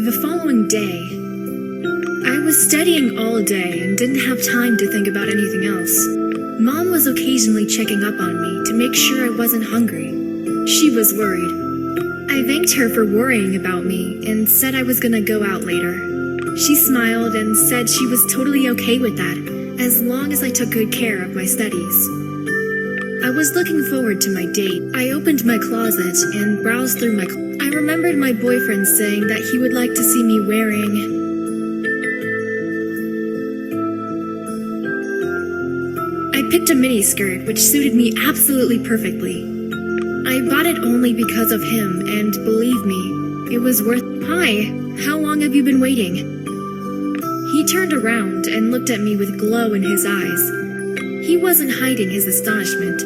The following day, I was studying all day and didn't have time to think about anything else. Mom was occasionally checking up on me to make sure I wasn't hungry. She was worried. I thanked her for worrying about me and said I was gonna go out later. She smiled and said she was totally okay with that, as long as I took good care of my studies. I was looking forward to my date. I opened my closet and browsed through my clothes. I remembered my boyfriend saying that he would like to see me wearing... I picked a miniskirt which suited me absolutely perfectly. I bought it only because of him, and believe me, it was worth... Hi, how long have you been waiting? He turned around and looked at me with glow in his eyes. He wasn't hiding his astonishment.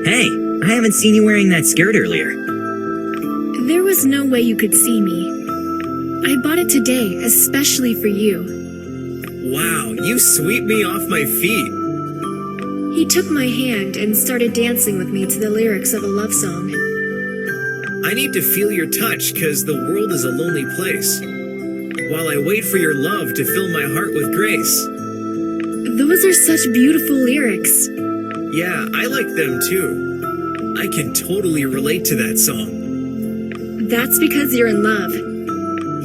Hey, I haven't seen you wearing that skirt earlier. There was no way you could see me. I bought it today, especially for you. Wow, you sweep me off my feet. He took my hand and started dancing with me to the lyrics of a love song. I need to feel your touch, 'cause the world is a lonely place. While I wait for your love to fill my heart with grace. Those are such beautiful lyrics. Yeah, I like them too. I can totally relate to that song. That's because you're in love.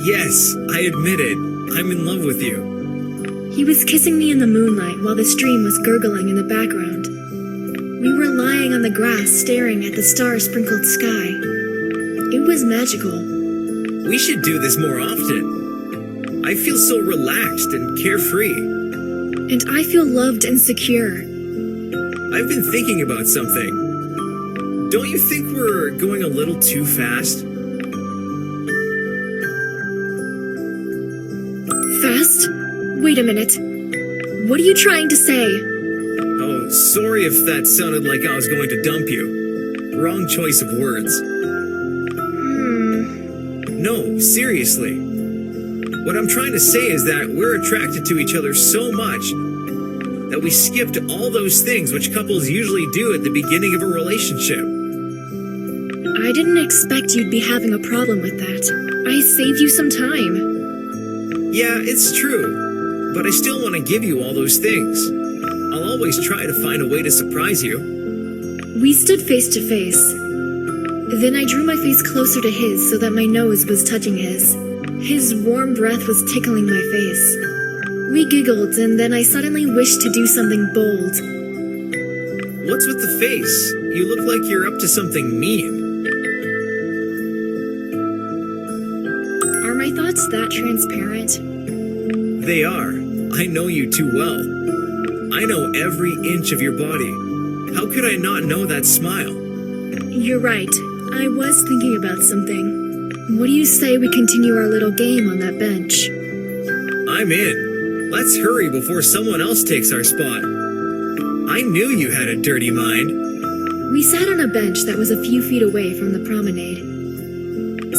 Yes, I admit it. I'm in love with you. He was kissing me in the moonlight while the stream was gurgling in the background. We were lying on the grass staring at the star-sprinkled sky. It was magical. We should do this more often. I feel so relaxed and carefree. And I feel loved and secure. I've been thinking about something. Don't you think we're going a little too fast? Fast? Wait a minute. What are you trying to say? Oh, sorry if that sounded like I was going to dump you. Wrong choice of words. No, seriously. What I'm trying to say is that we're attracted to each other so much that we skipped all those things which couples usually do at the beginning of a relationship. I didn't expect you'd be having a problem with that. I saved you some time. Yeah, it's true. But I still want to give you all those things. I'll always try to find a way to surprise you. We stood face to face. Then I drew my face closer to his so that my nose was touching his. His warm breath was tickling my face. We giggled, and then I suddenly wished to do something bold. What's with the face? You look like you're up to something mean. Are my thoughts that transparent? They are. I know you too well. I know every inch of your body. How could I not know that smile? You're right. I was thinking about something. What do you say we continue our little game on that bench? I'm in. Let's hurry before someone else takes our spot. I knew you had a dirty mind. We sat on a bench that was a few feet away from the promenade.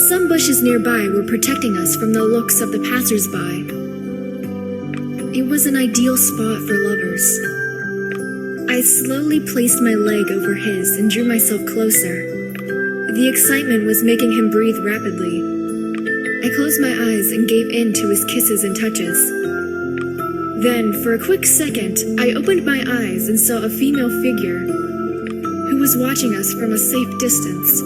Some bushes nearby were protecting us from the looks of the passers-by. It was an ideal spot for lovers. I slowly placed my leg over his and drew myself closer. The excitement was making him breathe rapidly. I closed my eyes and gave in to his kisses and touches. Then, for a quick second, I opened my eyes and saw a female figure who was watching us from a safe distance.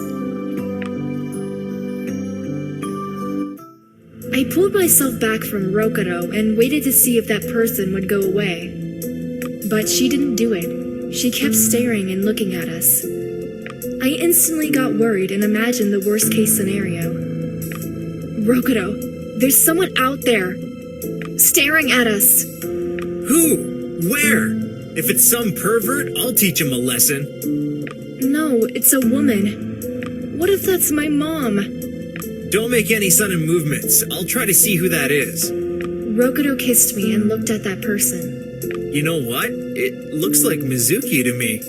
I pulled myself back from Rokuro and waited to see if that person would go away. But she didn't do it. She kept staring and looking at us. I instantly got worried and imagined the worst-case scenario. Rokuro, there's someone out there, staring at us. Who? Where? If it's some pervert, I'll teach him a lesson. No, it's a woman. What if that's my mom? Don't make any sudden movements. I'll try to see who that is. Rokuro kissed me and looked at that person. You know what? It looks like Mizuki to me.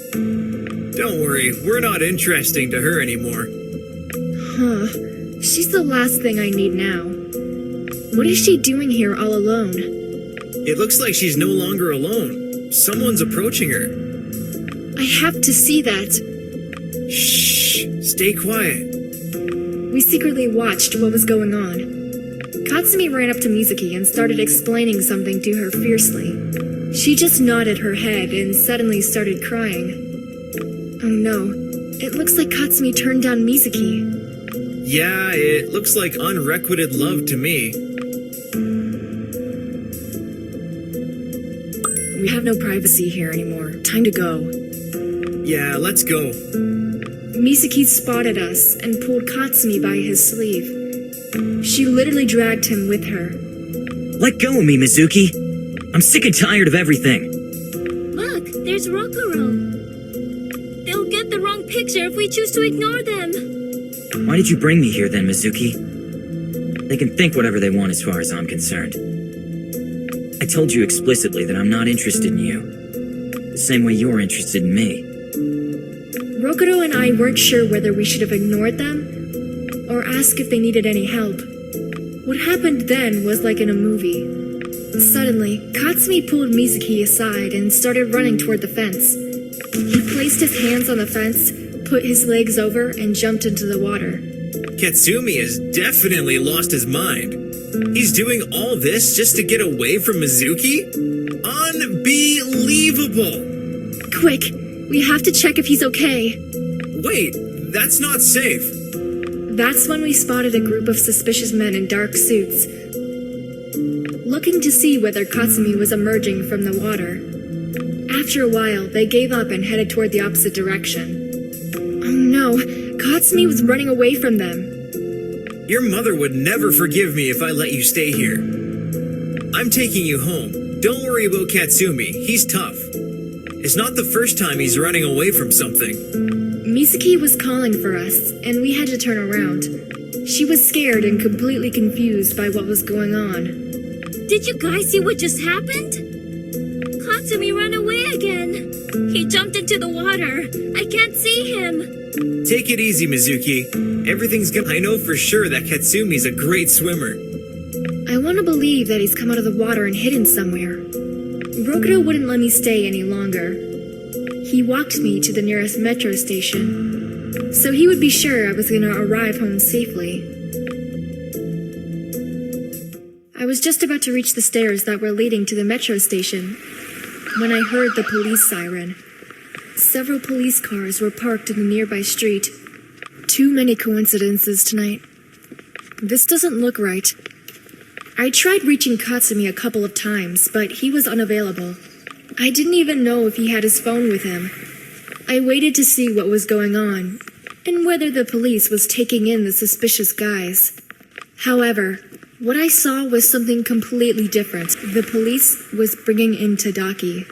Don't worry, we're not interesting to her anymore. Huh. She's the last thing I need now. What is she doing here all alone? It looks like she's no longer alone. Someone's approaching her. I have to see that. Shh! Stay quiet. We secretly watched what was going on. Katsumi ran up to Mizuki and started explaining something to her fiercely. She just nodded her head and suddenly started crying. Oh no, it looks like Katsumi turned down Mizuki. Yeah, it looks like unrequited love to me. We have no privacy here anymore. Time to go. Yeah, let's go. Mizuki spotted us and pulled Katsumi by his sleeve. She literally dragged him with her. Let go of me, Mizuki. I'm sick and tired of everything. Look, there's Rokuro. They'll get the wrong picture if we choose to ignore them. Why did you bring me here then, Mizuki? They can think whatever they want as far as I'm concerned. I told you explicitly that I'm not interested in you. The same way you're interested in me. Rokuro and I weren't sure whether we should have ignored them or asked if they needed any help. What happened then was like in a movie. Suddenly, Katsumi pulled Mizuki aside and started running toward the fence. He placed his hands on the fence, put his legs over, and jumped into the water. Katsumi has definitely lost his mind. He's doing all this just to get away from Mizuki? Unbelievable! Quick, we have to check if he's okay. Wait, that's not safe. That's when we spotted a group of suspicious men in dark suits, looking to see whether Katsumi was emerging from the water. After a while, they gave up and headed toward the opposite direction. Oh no, Katsumi was running away from them. Your mother would never forgive me if I let you stay here. I'm taking you home. Don't worry about Katsumi, he's tough. It's not the first time he's running away from something. Mizuki was calling for us, and we had to turn around. She was scared and completely confused by what was going on. Did you guys see what just happened? Katsumi ran away again. He jumped into the water. I can't see him. Take it easy, Mizuki. Everything's good. I know for sure that Katsumi's a great swimmer. I want to believe that he's come out of the water and hidden somewhere. Rokuro wouldn't let me stay any longer. He walked me to the nearest metro station, so he would be sure I was going to arrive home safely. I was just about to reach the stairs that were leading to the metro station when I heard the police siren. Several police cars were parked in the nearby street. Too many coincidences tonight. This doesn't look right. I tried reaching Katsumi a couple of times, but he was unavailable. I didn't even know if he had his phone with him. I waited to see what was going on, and whether the police was taking in the suspicious guys. However, what I saw was something completely different. The police was bringing in Tadaki.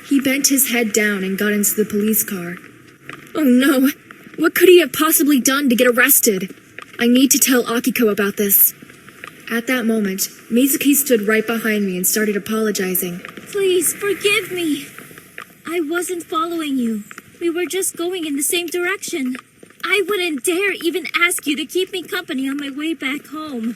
He bent his head down and got into the police car. Oh no! What could he have possibly done to get arrested? I need to tell Akiko about this. At that moment, Mizuki stood right behind me and started apologizing. Please, forgive me. I wasn't following you. We were just going in the same direction. I wouldn't dare even ask you to keep me company on my way back home.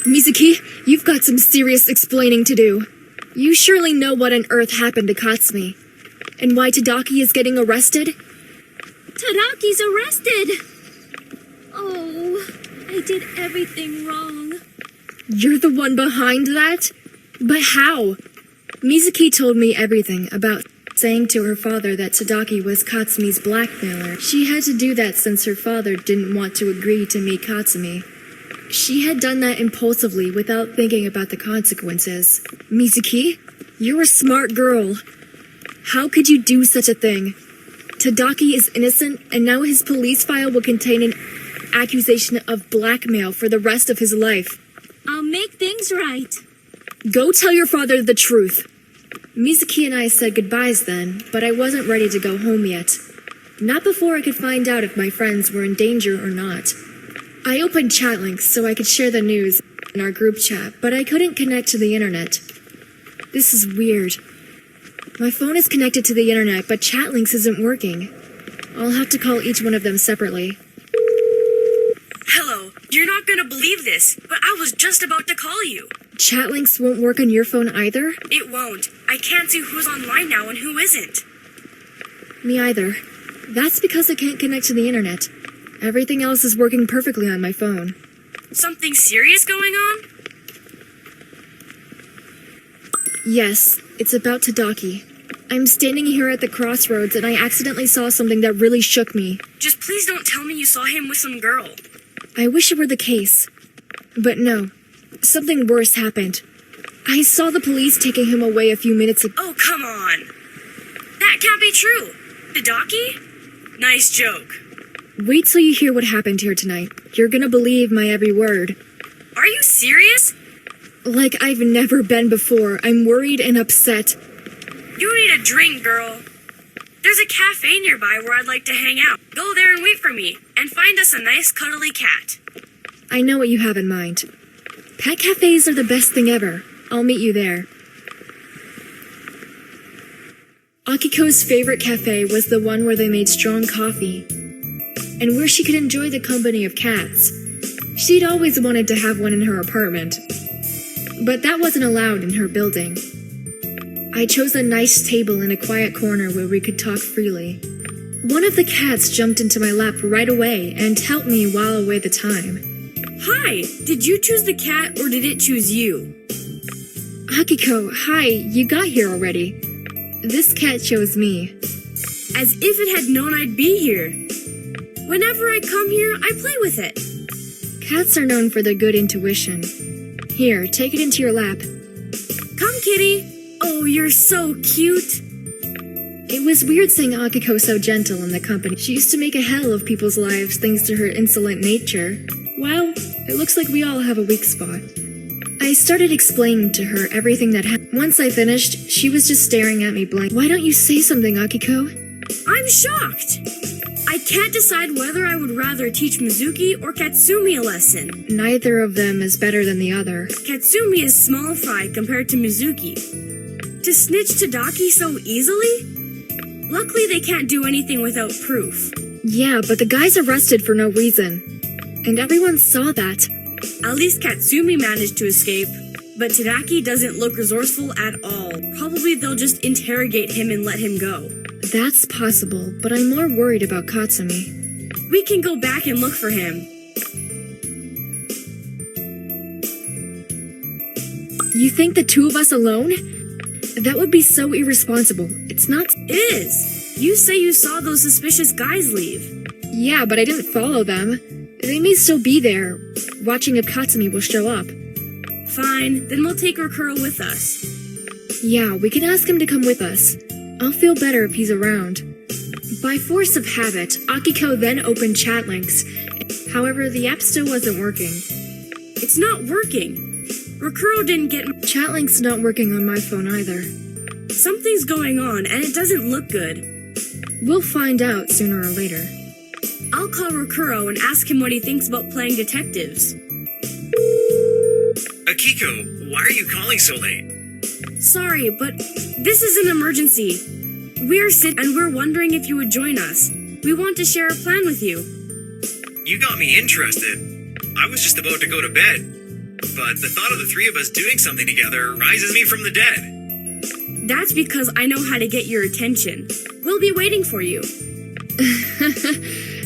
Mizuki, you've got some serious explaining to do. You surely know what on earth happened to Katsumi, and why Tadaki is getting arrested? Tadaki's arrested! Oh, I did everything wrong. You're the one behind that? But how? Mizuki told me everything about saying to her father that Tadaki was Katsumi's blackmailer. She had to do that since her father didn't want to agree to meet Katsumi. She had done that impulsively without thinking about the consequences. Mizuki, you're a smart girl. How could you do such a thing? Tadaki is innocent, and now his police file will contain an accusation of blackmail for the rest of his life. I'll make things right. Go tell your father the truth. Mizuki and I said goodbyes then, but I wasn't ready to go home yet. Not before I could find out if my friends were in danger or not. I opened Chatlinx so I could share the news in our group chat, but I couldn't connect to the internet. This is weird. My phone is connected to the internet, but Chatlinx isn't working. I'll have to call each one of them separately. Hello, you're not gonna believe this, but I was just about to call you. Chatlinx won't work on your phone either? It won't. I can't see who's online now and who isn't. Me either. That's because I can't connect to the internet. Everything else is working perfectly on my phone. Something serious going on? Yes, it's about Tadaki. I'm standing here at the crossroads and I accidentally saw something that really shook me. Just please don't tell me you saw him with some girl. I wish it were the case. But no, something worse happened. I saw the police taking him away a few minutes ago. Oh, come on. That can't be true. Tadaki? Nice joke. Wait till you hear what happened here tonight. You're gonna believe my every word. Are you serious? Like I've never been before. I'm worried and upset. You need a drink, girl. There's a cafe nearby where I'd like to hang out. Go there and wait for me, and find us a nice cuddly cat. I know what you have in mind. Pet cafes are the best thing ever. I'll meet you there. Akiko's favorite cafe was the one where they made strong coffee, and where she could enjoy the company of cats. She'd always wanted to have one in her apartment, but that wasn't allowed in her building. I chose a nice table in a quiet corner where we could talk freely. One of the cats jumped into my lap right away and helped me while away the time. Hi, did you choose the cat or did it choose you? Akiko, hi, you got here already. This cat chose me. As if it had known I'd be here. Whenever I come here, I play with it. Cats are known for their good intuition. Here, take it into your lap. Come, kitty. Oh, you're so cute. It was weird seeing Akiko so gentle in the company. She used to make a hell of people's lives thanks to her insolent nature. Well, it looks like we all have a weak spot. I started explaining to her everything that happened. Once I finished, she was just staring at me blank. Why don't you say something, Akiko? I'm shocked. I can't decide whether I would rather teach Mizuki or Katsumi a lesson. Neither of them is better than the other. Katsumi is small fry compared to Mizuki. To snitch Tadaki so easily? Luckily they can't do anything without proof. Yeah, but the guy's arrested for no reason. And everyone saw that. At least Katsumi managed to escape. But Tadaki doesn't look resourceful at all. Probably they'll just interrogate him and let him go. That's possible, but I'm more worried about Katsumi. We can go back and look for him. You think the two of us alone? That would be so irresponsible. It's not. It is. You say you saw those suspicious guys leave. Yeah, but I didn't follow them. They may still be there, watching if Katsumi will show up. Fine, then we'll take Rokuro with us. Yeah, we can ask him to come with us. I'll feel better if he's around. By force of habit, Akiko then opened Chatlinx. However, the app still wasn't working. It's not working. Rokuro didn't get... Chatlink's not working on my phone either. Something's going on, and it doesn't look good. We'll find out sooner or later. I'll call Rokuro and ask him what he thinks about playing detectives. Akiko, why are you calling so late? Sorry, but this is an emergency. We're sick and we're wondering if you would join us. We want to share a plan with you. You got me interested. I was just about to go to bed. But the thought of the three of us doing something together rises me from the dead. That's because I know how to get your attention. We'll be waiting for you.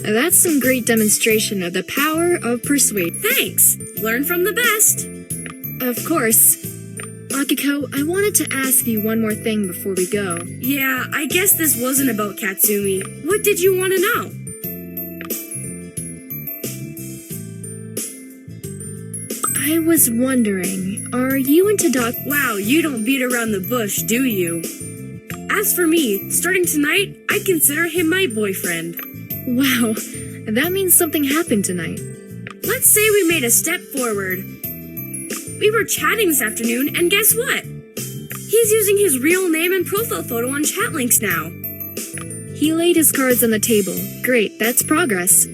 That's some great demonstration of the power of persuasion. Thanks. Learn from the best. Of course. Akiko, I wanted to ask you one more thing before we go. Yeah, I guess this wasn't about Katsumi. What did you want to know? I was wondering, are you into Wow, you don't beat around the bush, do you? As for me, starting tonight, I consider him my boyfriend. Wow, that means something happened tonight. Let's say we made a step forward. We were chatting this afternoon, and guess what? He's using his real name and profile photo on Chatlinx now. He laid his cards on the table. Great, that's progress.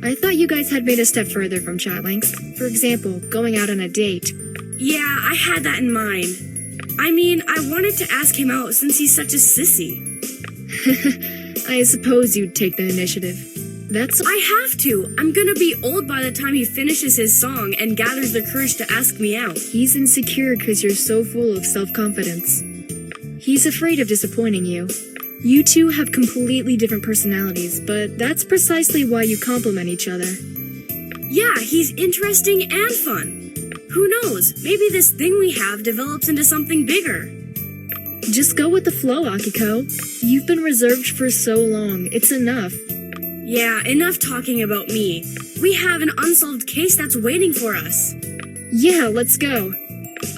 I thought you guys had made a step further from Chatlinx. For example, going out on a date. Yeah, I had that in mind. I mean, I wanted to ask him out since he's such a sissy. I suppose you'd take the initiative. I have to. I'm gonna be old by the time he finishes his song and gathers the courage to ask me out. He's insecure because you're so full of self-confidence. He's afraid of disappointing you. You two have completely different personalities, but that's precisely why you complement each other. Yeah, he's interesting and fun. Who knows, maybe this thing we have develops into something bigger. Just go with the flow, Akiko. You've been reserved for so long, it's enough. Yeah, enough talking about me. We have an unsolved case that's waiting for us. Yeah, let's go.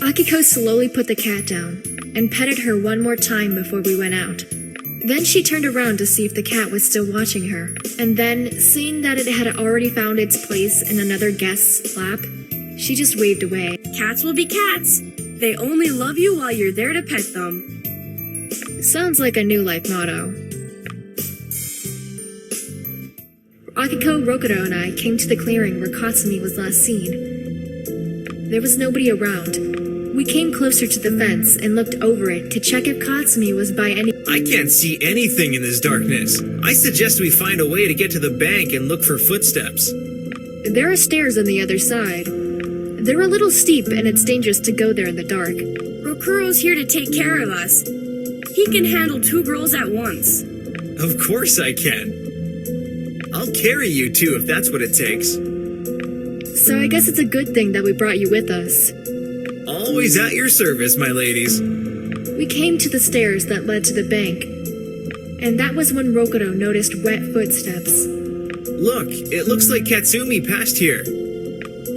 Akiko slowly put the cat down and petted her one more time before we went out. Then she turned around to see if the cat was still watching her, and then, seeing that it had already found its place in another guest's lap, she just waved away. Cats will be cats. They only love you while you're there to pet them. Sounds like a new life motto. Akiko, Rokuro, and I came to the clearing where Katsumi was last seen. There was nobody around. We came closer to the fence and looked over it to check if Katsumi was by any— I can't see anything in this darkness. I suggest we find a way to get to the bank and look for footsteps. There are stairs on the other side. They're a little steep and it's dangerous to go there in the dark. Rokuro's here to take care of us. He can handle 2 girls at once. Of course I can. I'll carry you two if that's what it takes. So I guess it's a good thing that we brought you with us. Always at your service, my ladies. We came to the stairs that led to the bank, and that was when Rokuro noticed wet footsteps. Look, it looks like Katsumi passed here.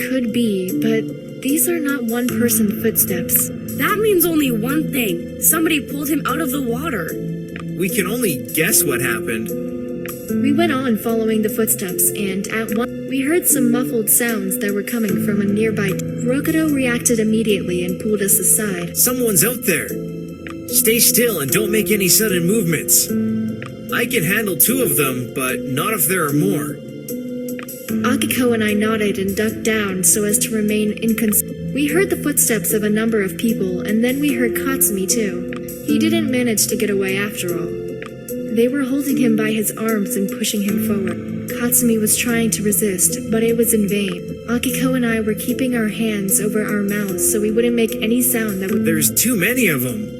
Could be, but these are not one-person footsteps. That means only one thing. Somebody pulled him out of the water. We can only guess what happened. We went on following the footsteps, and at once we heard some muffled sounds that were coming from a nearby. Rokuro reacted immediately and pulled us aside. Someone's out there. Stay still and don't make any sudden movements. I can handle 2 of them, but not if there are more. Akiko and I nodded and ducked down so as to remain We heard the footsteps of a number of people, and then we heard Katsumi too. He didn't manage to get away after all. They were holding him by his arms and pushing him forward. Katsumi was trying to resist, but it was in vain. Akiko and I were keeping our hands over our mouths so we wouldn't make any sound that would— There's too many of them.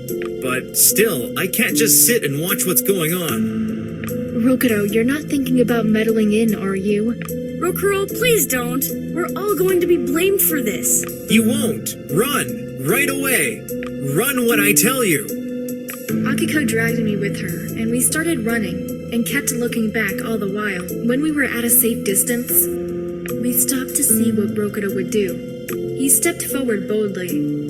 But still, I can't just sit and watch what's going on. Rokuro, you're not thinking about meddling in, are you? Rokuro, please don't. We're all going to be blamed for this. You won't. Run. Right away. Run when I tell you. Akiko dragged me with her, and we started running, and kept looking back all the while. When we were at a safe distance, we stopped to see what Rokuro would do. He stepped forward boldly.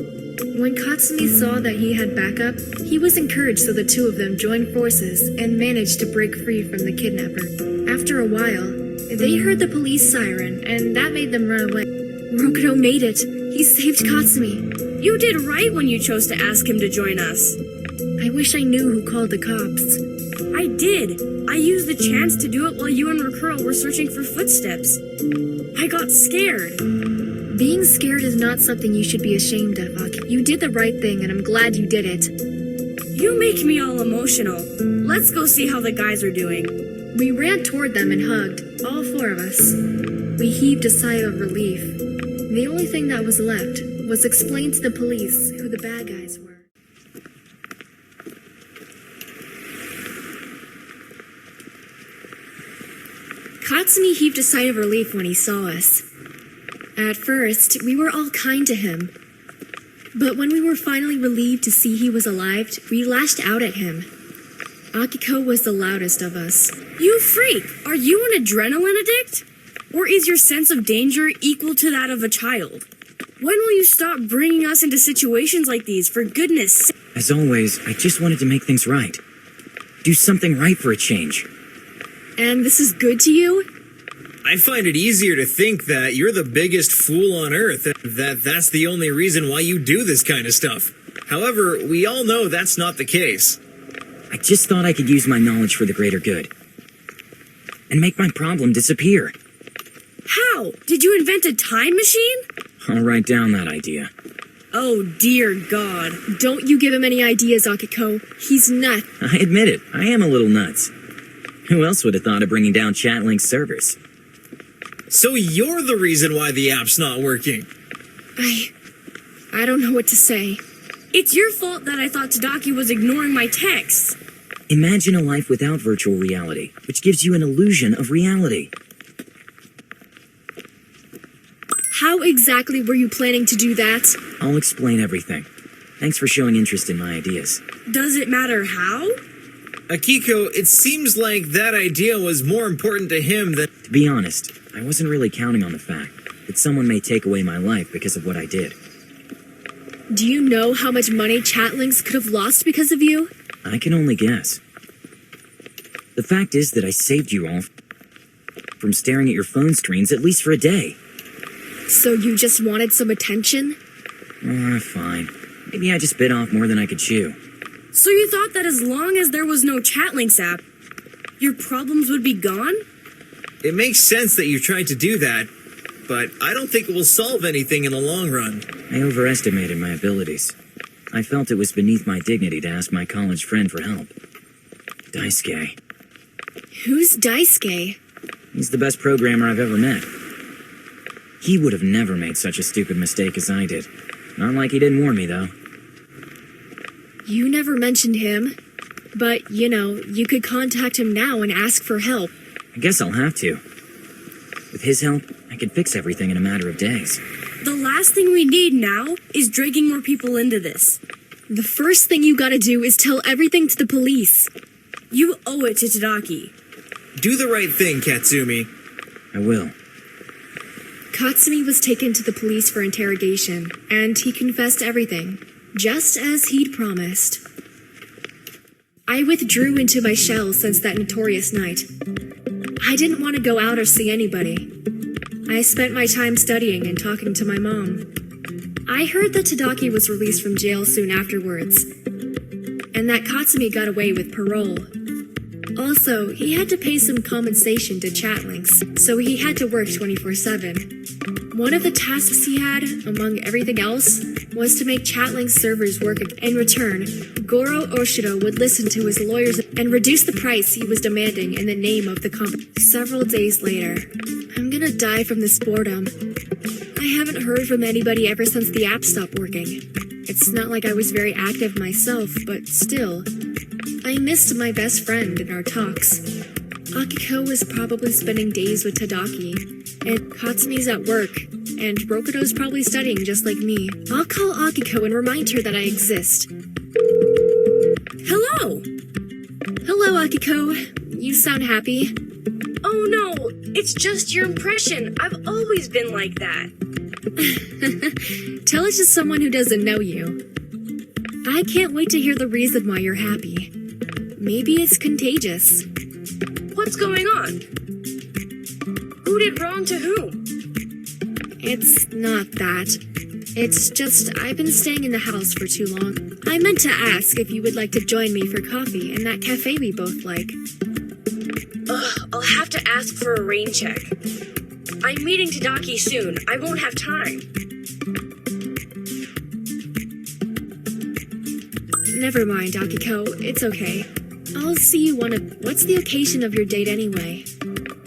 When Katsumi saw that he had backup, he was encouraged, so the 2 of them joined forces and managed to break free from the kidnapper. After a while, they heard the police siren, and that made them run away. Rokuro made it. He saved Katsumi. You did right when you chose to ask him to join us. I wish I knew who called the cops. I did. I used the chance to do it while you and Rokuro were searching for footsteps. I got scared. Being scared is not something you should be ashamed of, Aki. You did the right thing, and I'm glad you did it. You make me all emotional. Let's go see how the guys are doing. We ran toward them and hugged, all 4 of us. We heaved a sigh of relief. The only thing that was left was explain to the police who the bad guys were. Katsumi heaved a sigh of relief when he saw us. At first, we were all kind to him. But when we were finally relieved to see he was alive, we lashed out at him. Akiko was the loudest of us. You freak! Are you an adrenaline addict? Or is your sense of danger equal to that of a child? When will you stop bringing us into situations like these, for goodness sake? As always, I just wanted to make things right. Do something right for a change. And this is good to you? I find it easier to think that you're the biggest fool on earth, and that's the only reason why you do this kind of stuff. However, we all know that's not the case. I just thought I could use my knowledge for the greater good. And make my problem disappear. How? Did you invent a time machine? I'll write down that idea. Oh, dear God. Don't you give him any ideas, Akiko. He's nuts. I admit it, I am a little nuts. Who else would have thought of bringing down Chatlinx servers? So you're the reason why the app's not working. I don't know what to say. It's your fault that I thought Tadaki was ignoring my texts. Imagine a life without virtual reality, which gives you an illusion of reality. How exactly were you planning to do that? I'll explain everything. Thanks for showing interest in my ideas. Does it matter how? Akiko, it seems like that idea was more important to him than... To be honest, I wasn't really counting on the fact that someone may take away my life because of what I did. Do you know how much money Chatlinx could have lost because of you? I can only guess. The fact is that I saved you all from staring at your phone screens at least for a day. So you just wanted some attention? Fine. Maybe I just bit off more than I could chew. So you thought that as long as there was no Chatlinx app, your problems would be gone? It makes sense that you tried to do that, but I don't think it will solve anything in the long run. I overestimated my abilities. I felt it was beneath my dignity to ask my college friend for help. Daisuke. Who's Daisuke? He's the best programmer I've ever met. He would have never made such a stupid mistake as I did. Not like he didn't warn me, though. You never mentioned him. But, you could contact him now and ask for help. I guess I'll have to. With his help, I could fix everything in a matter of days. The last thing we need now is dragging more people into this. The first thing you gotta do is tell everything to the police. You owe it to Tadaki. Do the right thing, Katsumi. I will. Katsumi was taken to the police for interrogation, and he confessed everything, just as he'd promised. I withdrew into my shell since that notorious night. I didn't want to go out or see anybody. I spent my time studying and talking to my mom. I heard that Tadaki was released from jail soon afterwards, and that Katsumi got away with parole. Also, he had to pay some compensation to Chatlinx, so he had to work 24/7. One of the tasks he had, among everything else, was to make Chatlinx servers work. In return, Goro Oshiro would listen to his lawyers and reduce the price he was demanding in the name of the company. Several days later, I'm gonna die from this boredom. I haven't heard from anybody ever since the app stopped working. It's not like I was very active myself, but still. I missed my best friend in our talks. Akiko was probably spending days with Tadaki, and Katsumi's at work, and Rokudo's probably studying just like me. I'll call Akiko and remind her that I exist. Hello! Hello, Akiko. You sound happy. Oh no, it's just your impression. I've always been like that. Tell it to someone who doesn't know you. I can't wait to hear the reason why you're happy. Maybe it's contagious. What's going on? Who did wrong to whom? It's not that. It's just I've been staying in the house for too long. I meant to ask if you would like to join me for coffee in that cafe we both like. Ugh, I'll have to ask for a rain check. I'm meeting Tadaki soon. I won't have time. Never mind, Akiko. It's okay. I'll see you What's the occasion of your date anyway?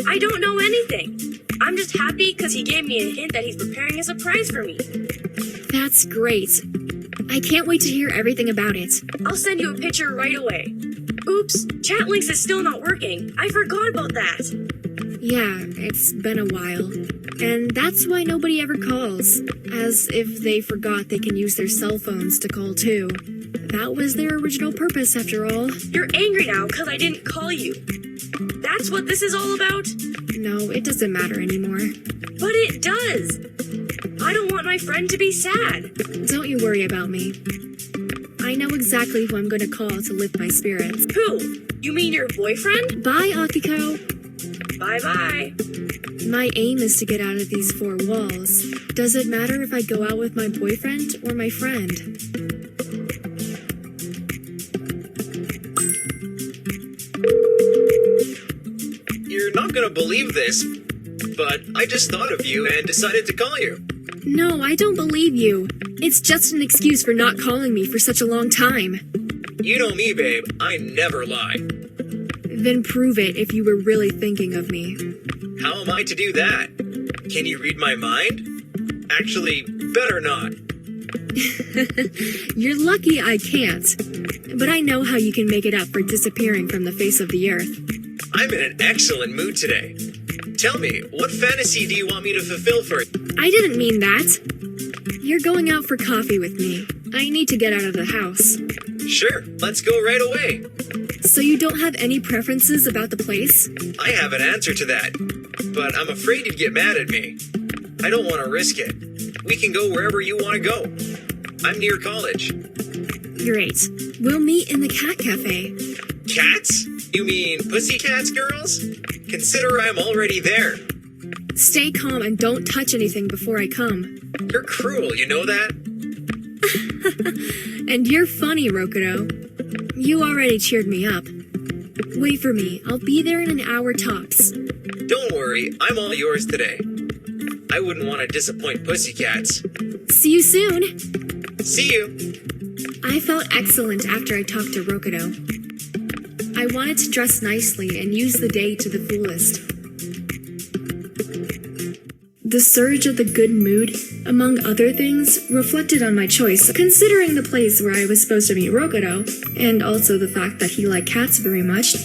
I don't know anything. I'm just happy because he gave me a hint that he's preparing a surprise for me. That's great. I can't wait to hear everything about it. I'll send you a picture right away. Oops, Chatlinx is still not working. I forgot about that. Yeah, it's been a while. And that's why nobody ever calls. As if they forgot they can use their cell phones to call too. That was their original purpose after all. You're angry now because I didn't call you. That's what this is all about? No, it doesn't matter anymore. But it does. I don't want my friend to be sad. Don't you worry about me. I know exactly who I'm going to call to lift my spirits. Who? You mean your boyfriend? Bye, Akiko. Bye-bye. My aim is to get out of these four walls. Does it matter if I go out with my boyfriend or my friend? You're not gonna believe this, but I just thought of you and decided to call you. No, I don't believe you. It's just an excuse for not calling me for such a long time. You know me, babe. I never lie. Then prove it if you were really thinking of me. How am I to do that? Can you read my mind? Actually, better not. You're lucky I can't. But I know how you can make it up for disappearing from the face of the earth. I'm in an excellent mood today. Tell me, what fantasy do you want me to fulfill for you? I didn't mean that. You're going out for coffee with me. I need to get out of the house. Sure, let's go right away. So you don't have any preferences about the place? I have an answer to that, but I'm afraid you'd get mad at me. I don't want to risk it. We can go wherever you want to go. I'm near college. Great. We'll meet in the cat cafe. Cats? You mean pussycats, girls? Consider I'm already there. Stay calm and don't touch anything before I come. You're cruel, you know that? And you're funny, Rokuro. You already cheered me up. Wait for me. I'll be there in an hour tops. Don't worry, I'm all yours today. I wouldn't want to disappoint pussycats. See you soon. See you. I felt excellent after I talked to Rokuro. I wanted to dress nicely and use the day to the fullest. The surge of the good mood, among other things, reflected on my choice, considering the place where I was supposed to meet Rokuro, and also the fact that he liked cats very much.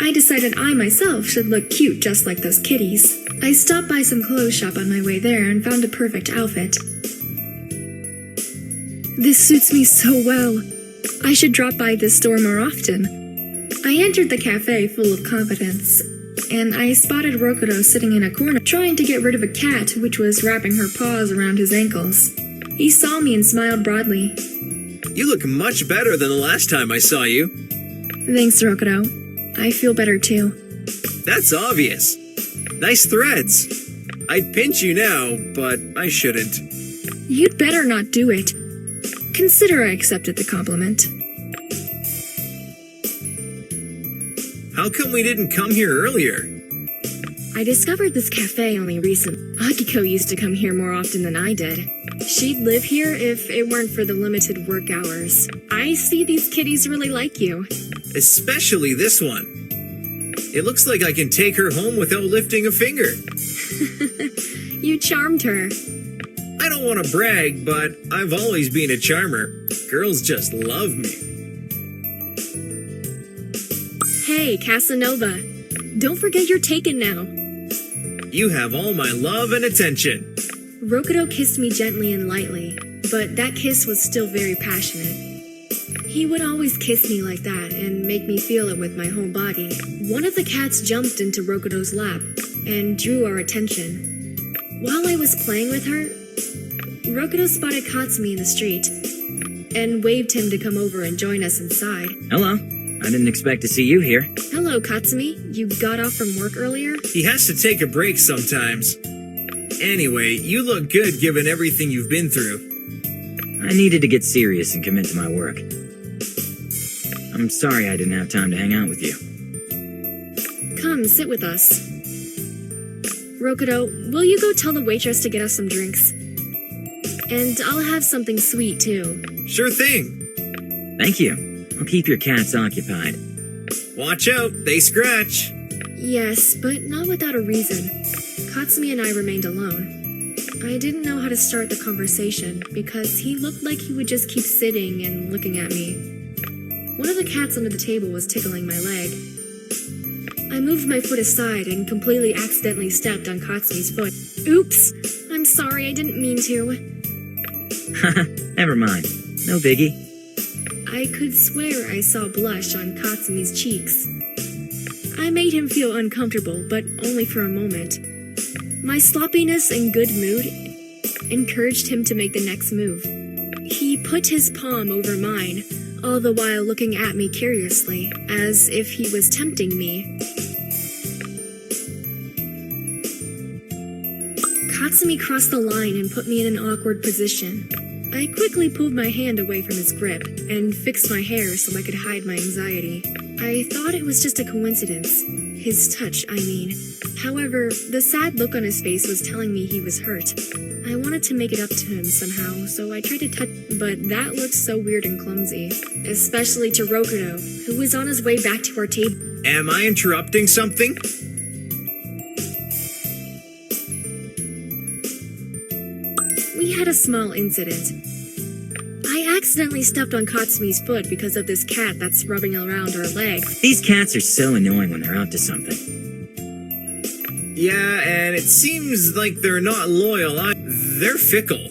I decided I myself should look cute just like those kitties. I stopped by some clothes shop on my way there and found a perfect outfit. This suits me so well. I should drop by this store more often. I entered the cafe full of confidence, and I spotted Rokuro sitting in a corner trying to get rid of a cat which was wrapping her paws around his ankles. He saw me and smiled broadly. You look much better than the last time I saw you. Thanks, Rokuro. I feel better too. That's obvious. Nice threads. I'd pinch you now, but I shouldn't. You'd better not do it. Consider I accepted the compliment. How come we didn't come here earlier? I discovered this cafe only recently. Akiko used to come here more often than I did. She'd live here if it weren't for the limited work hours. I see these kitties really like you. Especially this one. It looks like I can take her home without lifting a finger. You charmed her. I don't want to brag, but I've always been a charmer. Girls just love me. Hey, Casanova. Don't forget you're taken now. You have all my love and attention. Rokuro kissed me gently and lightly, but that kiss was still very passionate. He would always kiss me like that and make me feel it with my whole body. One of the cats jumped into Rokuro's lap and drew our attention. While I was playing with her, Rokuro spotted Katsumi in the street and waved him to come over and join us inside. Hello. I didn't expect to see you here. Hello, Katsumi. You got off from work earlier? He has to take a break sometimes. Anyway, you look good given everything you've been through. I needed to get serious and commit to my work. I'm sorry I didn't have time to hang out with you. Come, sit with us. Rokuro, will you go tell the waitress to get us some drinks? And I'll have something sweet, too. Sure thing. Thank you. I'll keep your cats occupied. Watch out, they scratch. Yes, but not without a reason. Katsumi and I remained alone. I didn't know how to start the conversation because he looked like he would just keep sitting and looking at me. One of the cats under the table was tickling my leg. I moved my foot aside and completely accidentally stepped on Katsumi's foot. Oops! I'm sorry, I didn't mean to. Haha, never mind. No biggie. I could swear I saw blush on Katsumi's cheeks. I made him feel uncomfortable, but only for a moment. My sloppiness and good mood encouraged him to make the next move. He put his palm over mine, all the while looking at me curiously, as if he was tempting me. Katsumi crossed the line and put me in an awkward position. I quickly pulled my hand away from his grip and fixed my hair so I could hide my anxiety. I thought it was just a coincidence. His touch, I mean. However, the sad look on his face was telling me he was hurt. I wanted to make it up to him somehow, so I tried to touch, but that looked so weird and clumsy. Especially to Rokuro, who was on his way back to our table. Am I interrupting something? We had a small incident. accidentally stepped on Katsumi's foot because of this cat that's rubbing around her leg. These cats are so annoying when they're up to something. Yeah, and it seems like they're not loyal. They're fickle.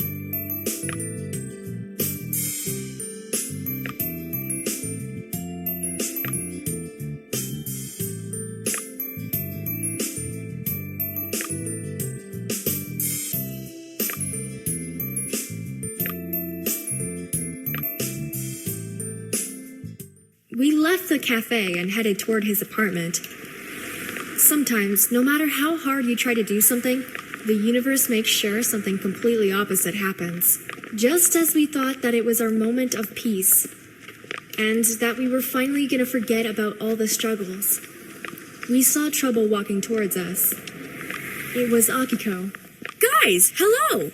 We left the cafe and headed toward his apartment. Sometimes, no matter how hard you try to do something, the universe makes sure something completely opposite happens. Just as we thought that it was our moment of peace, and that we were finally gonna forget about all the struggles, we saw trouble walking towards us. It was Akiko. Guys, hello!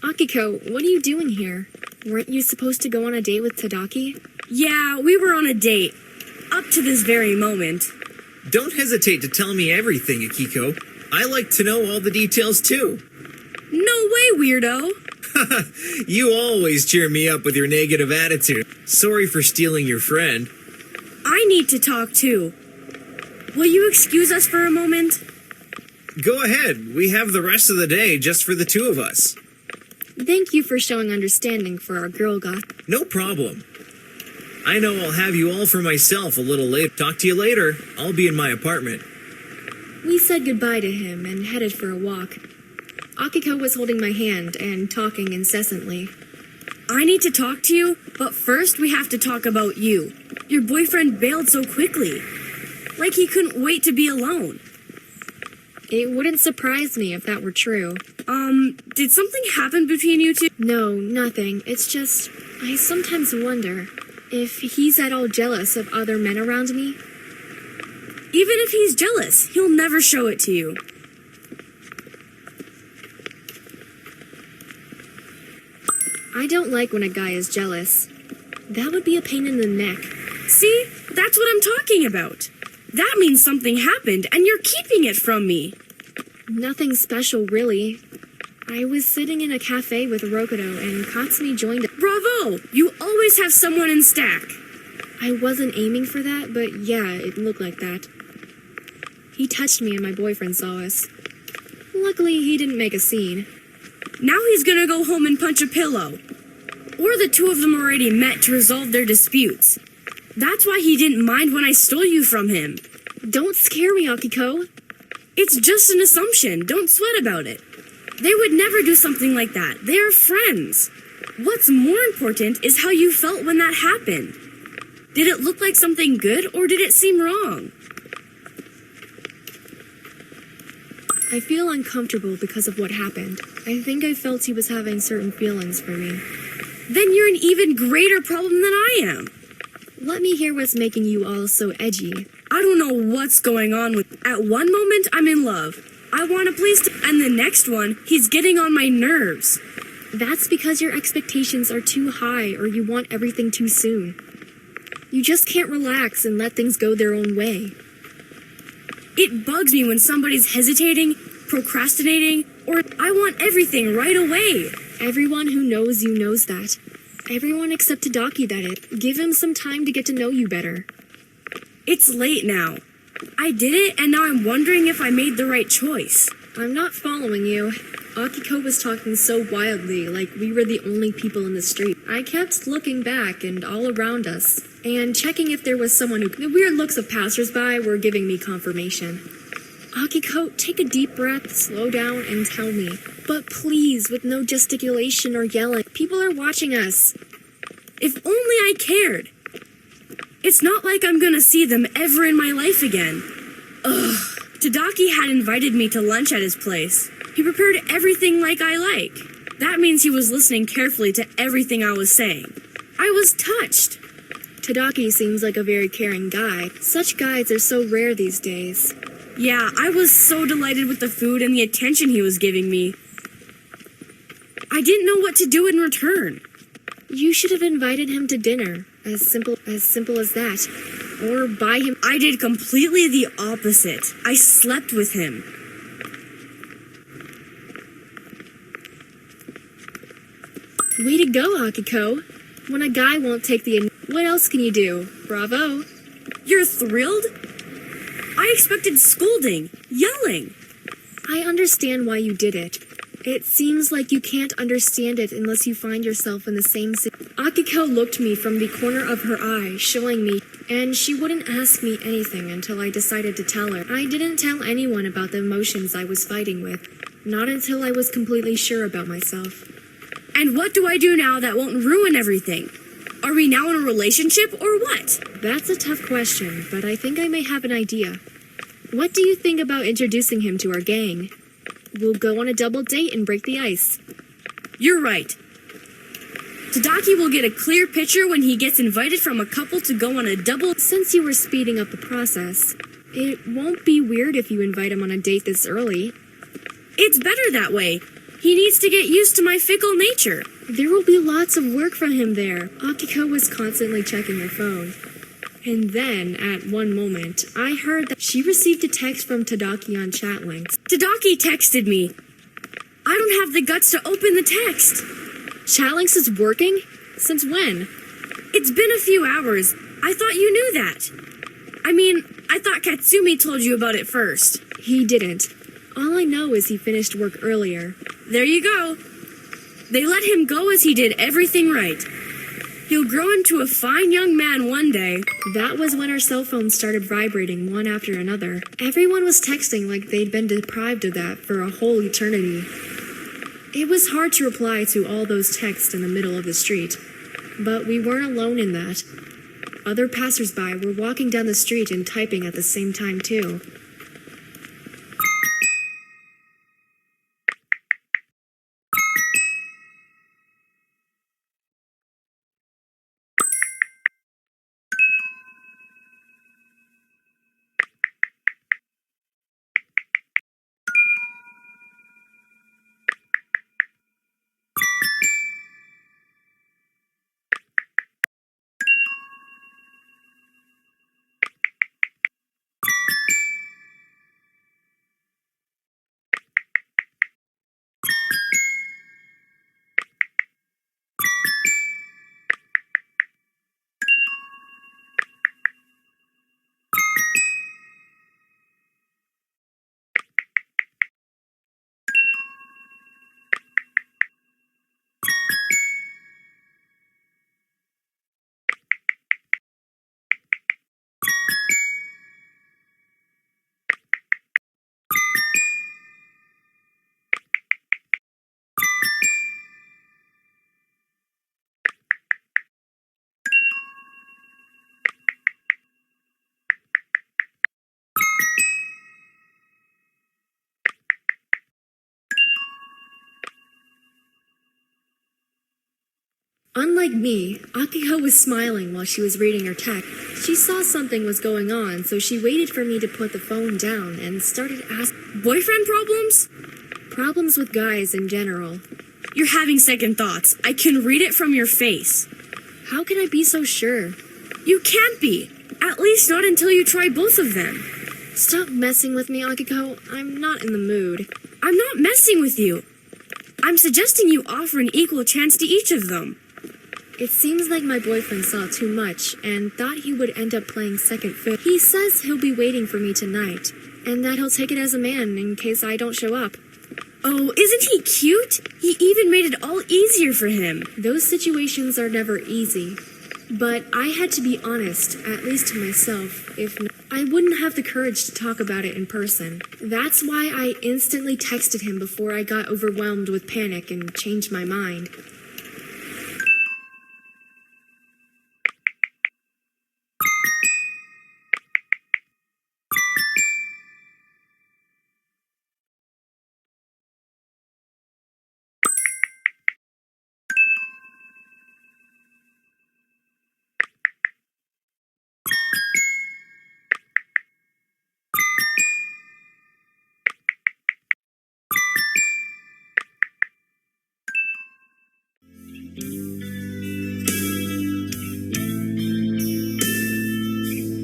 Akiko, what are you doing here? Weren't you supposed to go on a date with Tadaki? Yeah, we were on a date. Up to this very moment. Don't hesitate to tell me everything, Akiko. I like to know all the details too. No way, weirdo! You always cheer me up with your negative attitude. Sorry for stealing your friend. I need to talk too. Will you excuse us for a moment? Go ahead. We have the rest of the day just for the two of us. Thank you for showing understanding for our girl goth. No problem. I know I'll have you all for myself a little later. Talk to you later. I'll be in my apartment. We said goodbye to him and headed for a walk. Akiko was holding my hand and talking incessantly. I need to talk to you, but first we have to talk about you. Your boyfriend bailed so quickly. Like he couldn't wait to be alone. It wouldn't surprise me if that were true. Did something happen between you two? No, nothing. It's just, I sometimes wonder if he's at all jealous of other men around me. Even if he's jealous, he'll never show it to you. I don't like when a guy is jealous. That would be a pain in the neck. See? That's what I'm talking about. That means something happened, and you're keeping it from me. Nothing special, really. I was sitting in a cafe with Rokuro, and Katsumi joined us. Bravo! You always have someone in stack. I wasn't aiming for that, but yeah, it looked like that. He touched me and my boyfriend saw us. Luckily, he didn't make a scene. Now he's gonna go home and punch a pillow. Or the two of them already met to resolve their disputes. That's why he didn't mind when I stole you from him. Don't scare me, Akiko. It's just an assumption. Don't sweat about it. They would never do something like that. They are friends. What's more important is how you felt when that happened. Did it look like something good or did it seem wrong? I feel uncomfortable because of what happened. I think I felt he was having certain feelings for me. Then you're an even greater problem than I am. Let me hear what's making you all so edgy. I don't know what's going on with... At one moment, I'm in love. I want a place to... And the next one, he's getting on my nerves. That's because your expectations are too high or you want everything too soon. You just can't relax and let things go their own way. It bugs me when somebody's hesitating, procrastinating, or I want everything right away. Everyone who knows you knows that. Everyone except Tadaki, that it. Give him some time to get to know you better. It's late now. I did it, and now I'm wondering if I made the right choice. I'm not following you. Akiko was talking so wildly, like we were the only people in the street. I kept looking back and all around us, and checking if there was someone who... The weird looks of passersby were giving me confirmation. Akiko, take a deep breath, slow down, and tell me. But please, with no gesticulation or yelling. People are watching us. If only I cared. It's not like I'm gonna see them ever in my life again. Ugh. Tadaki had invited me to lunch at his place. He prepared everything like I like. That means he was listening carefully to everything I was saying. I was touched. Tadaki seems like a very caring guy. Such guys are so rare these days. Yeah, I was so delighted with the food and the attention he was giving me. I didn't know what to do in return. You should have invited him to dinner. As simple as that. Or buy him... I did completely the opposite. I slept with him. Way to go, Akiko. When a guy won't take the what else can you do? Bravo. You're thrilled? I expected scolding, yelling. I understand why you did it. It seems like you can't understand it unless you find yourself in the same situation. Akiko looked me from the corner of her eye, showing me, and she wouldn't ask me anything until I decided to tell her. I didn't tell anyone about the emotions I was fighting with, not until I was completely sure about myself. And what do I do now that won't ruin everything? Are we now in a relationship or what? That's a tough question, but I think I may have an idea. What do you think about introducing him to our gang? We'll go on a double date and break the ice. You're right. Tadaki will get a clear picture when he gets invited from a couple to go on a double. Since you were speeding up the process, it won't be weird if you invite him on a date this early. It's better that way. He needs to get used to my fickle nature. There will be lots of work for him there. Akiko was constantly checking her phone. And then, at one moment, I heard that she received a text from Tadaki on Chatlinx. Tadaki texted me. I don't have the guts to open the text. Chatlinx is working? Since when? It's been a few hours. I thought you knew that. I thought Katsumi told you about it first. He didn't. All I know is he finished work earlier. There you go. They let him go as he did everything right. He'll grow into a fine young man one day. That was when our cell phones started vibrating one after another. Everyone was texting like they'd been deprived of that for a whole eternity. It was hard to reply to all those texts in the middle of the street. But we weren't alone in that. Other passersby were walking down the street and typing at the same time too. Unlike me, Akiko was smiling while she was reading her text. She saw something was going on, so she waited for me to put the phone down and started asking, Boyfriend problems? Problems with guys in general. You're having second thoughts. I can read it from your face. How can I be so sure? You can't be. At least not until you try both of them. Stop messing with me, Akiko. I'm not in the mood. I'm not messing with you. I'm suggesting you offer an equal chance to each of them. It seems like my boyfriend saw too much and thought he would end up playing second fiddle. He says he'll be waiting for me tonight, and that he'll take it as a man in case I don't show up. Oh, isn't he cute? He even made it all easier for him. Those situations are never easy. But I had to be honest, at least to myself. If not, I wouldn't have the courage to talk about it in person. That's why I instantly texted him before I got overwhelmed with panic and changed my mind.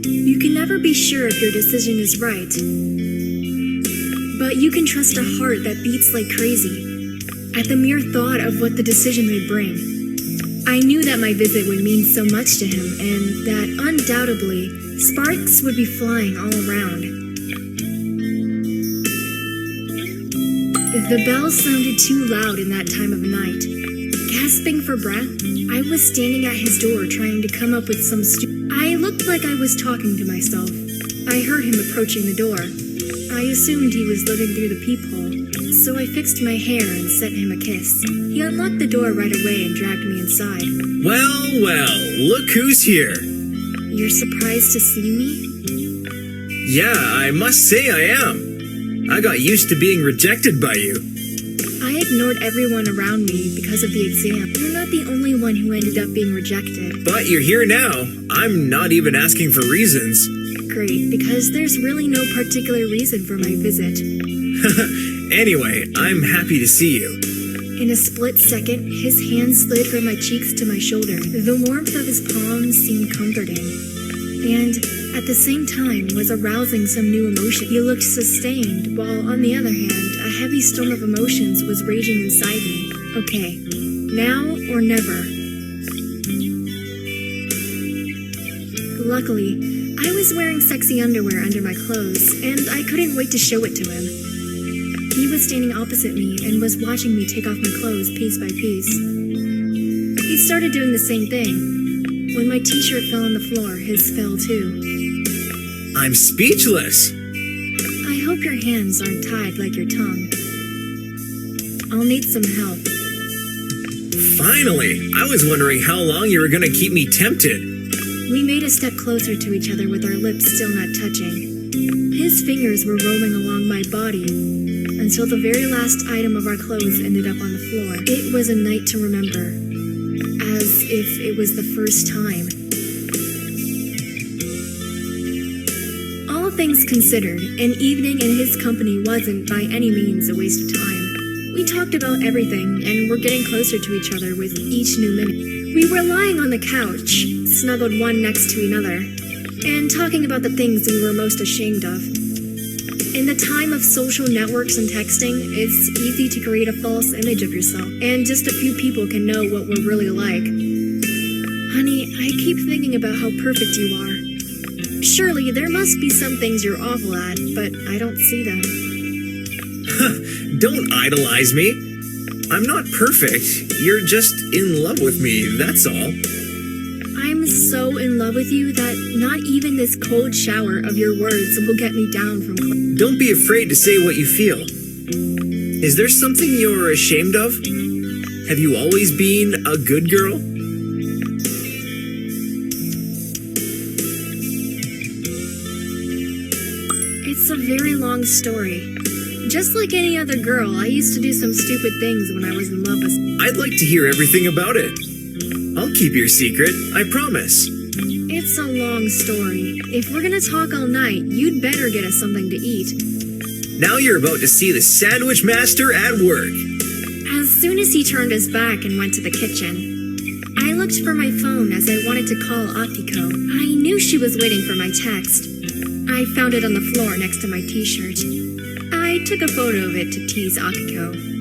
You can never be sure if your decision is right, but you can trust a heart that beats like crazy at the mere thought of what the decision may bring. I knew that my visit would mean so much to him, and that undoubtedly, sparks would be flying all around. The bell sounded too loud in that time of night. Gasping for breath, I was standing at his door trying to come up with some I looked like I was talking to myself. I heard him approaching the door. I assumed he was looking through the peephole, so I fixed my hair and sent him a kiss. He unlocked the door right away and dragged me inside. Well, well, look who's here. You're surprised to see me? Yeah, I must say I am. I got used to being rejected by you. I ignored everyone around me because of the exam. You're not the only one who ended up being rejected. But you're here now. I'm not even asking for reasons. Great, because there's really no particular reason for my visit. Anyway, I'm happy to see you. In a split second, his hand slid from my cheeks to my shoulder. The warmth of his palms seemed comforting, and at the same time was arousing some new emotion. He looked sustained, while on the other hand, a heavy storm of emotions was raging inside me. Okay, now or never. Luckily, I was wearing sexy underwear under my clothes, and I couldn't wait to show it to him. He was standing opposite me and was watching me take off my clothes piece by piece. He started doing the same thing. When my t-shirt fell on the floor, his fell too. I'm speechless. I hope your hands aren't tied like your tongue. I'll need some help. Finally! I was wondering how long you were gonna keep me tempted. We made a step closer to each other with our lips still not touching. His fingers were rolling along my body until the very last item of our clothes ended up on the floor. It was a night to remember, as if it was the first time. All things considered, an evening in his company wasn't by any means a waste of time. We talked about everything and were getting closer to each other with each new minute. We were lying on the couch, snuggled one next to another, and talking about the things we were most ashamed of. In the time of social networks and texting, it's easy to create a false image of yourself, and just a few people can know what we're really like. Honey, I keep thinking about how perfect you are. Surely there must be some things you're awful at, but I don't see them. Don't idolize me. I'm not perfect. You're just in love with me, that's all. I'm so in love with you that not even this cold shower of your words will get me down from Don't be afraid to say what you feel. Is there something you're ashamed of? Have you always been a good girl? It's a very long story. Just like any other girl, I used to do some stupid things when I was in love with... I'd like to hear everything about it. I'll keep your secret, I promise. It's a long story. If we're gonna talk all night, you'd better get us something to eat. Now you're about to see the sandwich master at work. As soon as he turned his back and went to the kitchen, I looked for my phone as I wanted to call Akiko. I knew she was waiting for my text. I found it on the floor next to my t-shirt. I took a photo of it to tease Akiko.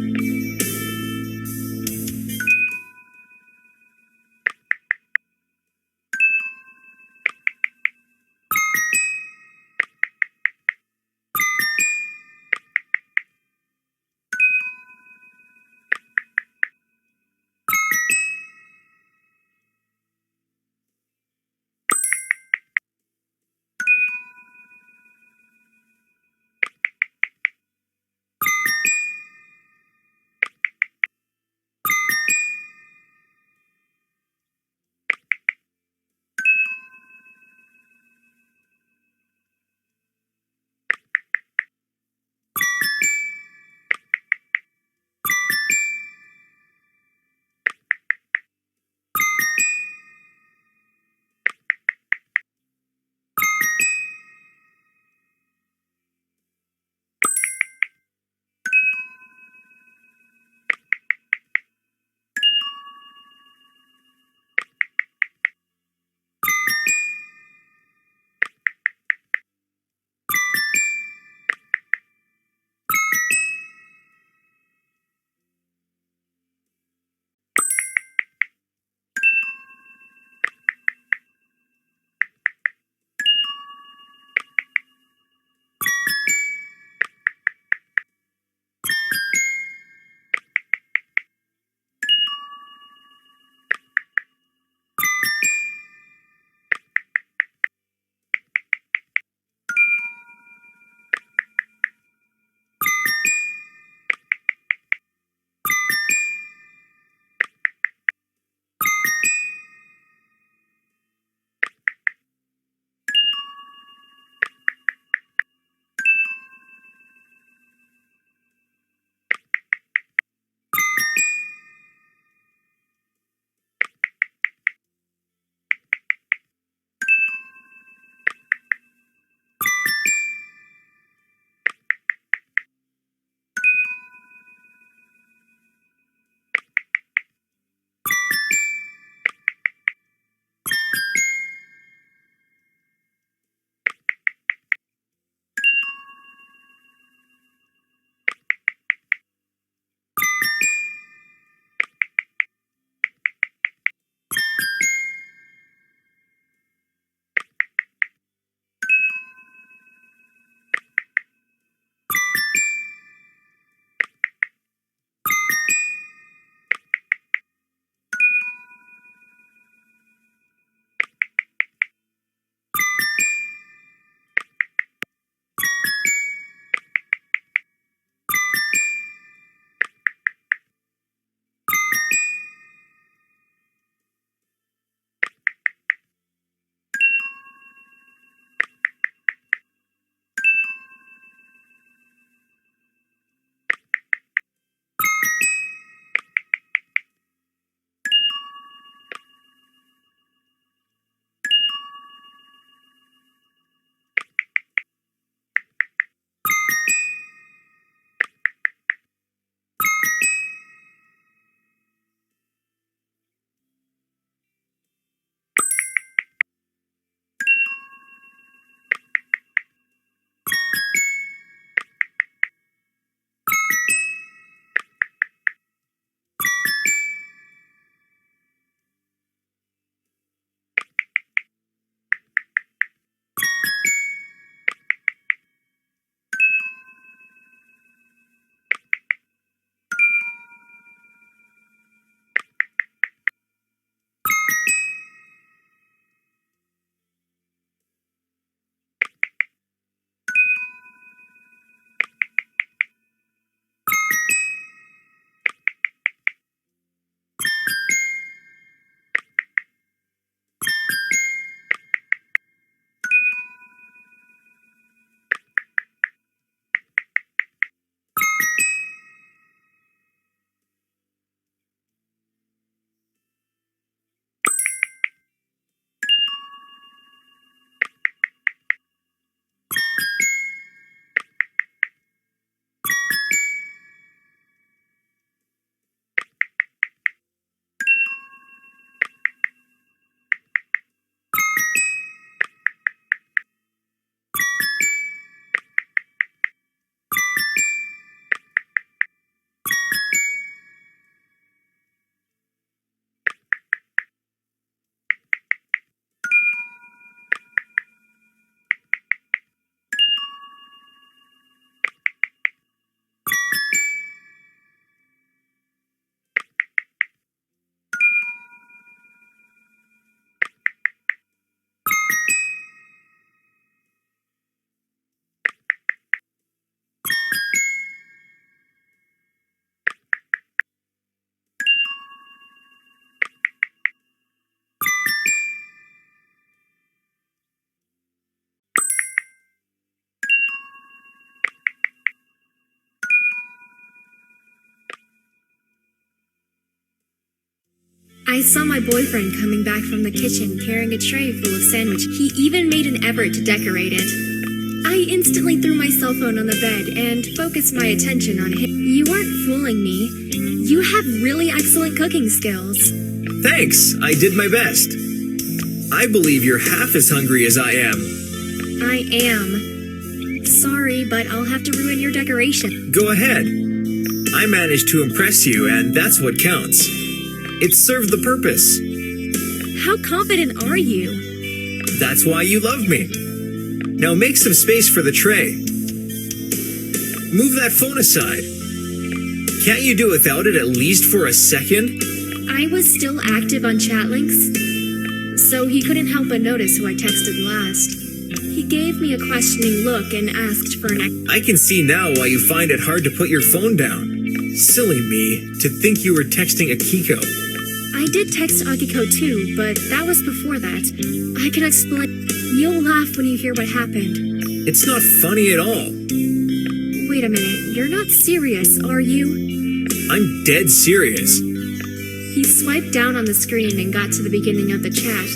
saw my boyfriend coming back from the kitchen carrying a tray full of sandwich. He even made an effort to decorate it. I instantly threw my cell phone on the bed and focused my attention on him. You aren't fooling me. You have really excellent cooking skills. Thanks, I did my best. I believe you're half as hungry as I am. I am. Sorry, but I'll have to ruin your decoration. Go ahead. I managed to impress you, and that's what counts. It served the purpose. How confident are you? That's why you love me. Now make some space for the tray. Move that phone aside. Can't you do without it at least for a second? I was still active on Chatlinx, so he couldn't help but notice who I texted last. He gave me a questioning look and asked for an I can see now why you find it hard to put your phone down. Silly me, to think you were texting Akiko. I did text Akiko too, but that was before that. I can explain. You'll laugh when you hear what happened. It's not funny at all. Wait a minute, you're not serious, are you? I'm dead serious. He swiped down on the screen and got to the beginning of the chat.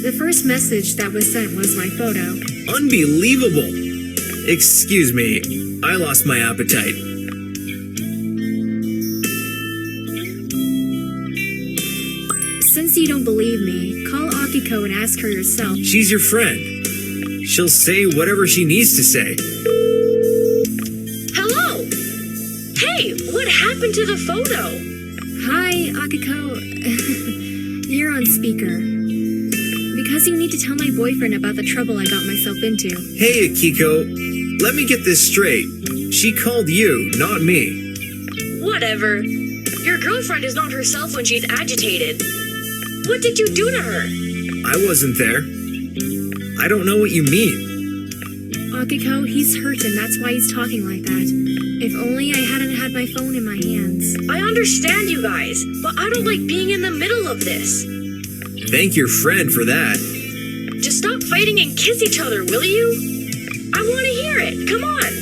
The first message that was sent was my photo. Unbelievable. Excuse me, I lost my appetite. Since you don't believe me, call Akiko and ask her yourself. She's your friend. She'll say whatever she needs to say. Hello! Hey, what happened to the photo? Hi, Akiko. You're on speaker. Because you need to tell my boyfriend about the trouble I got myself into. Hey, Akiko. Let me get this straight. She called you, not me. Whatever. Your girlfriend is not herself when she's agitated. What did you do to her? I wasn't there. I don't know what you mean. Akiko, he's hurt and that's why he's talking like that. If only I hadn't had my phone in my hands. I understand you guys, but I don't like being in the middle of this. Thank your friend for that. Just stop fighting and kiss each other, will you? I want to hear it. Come on.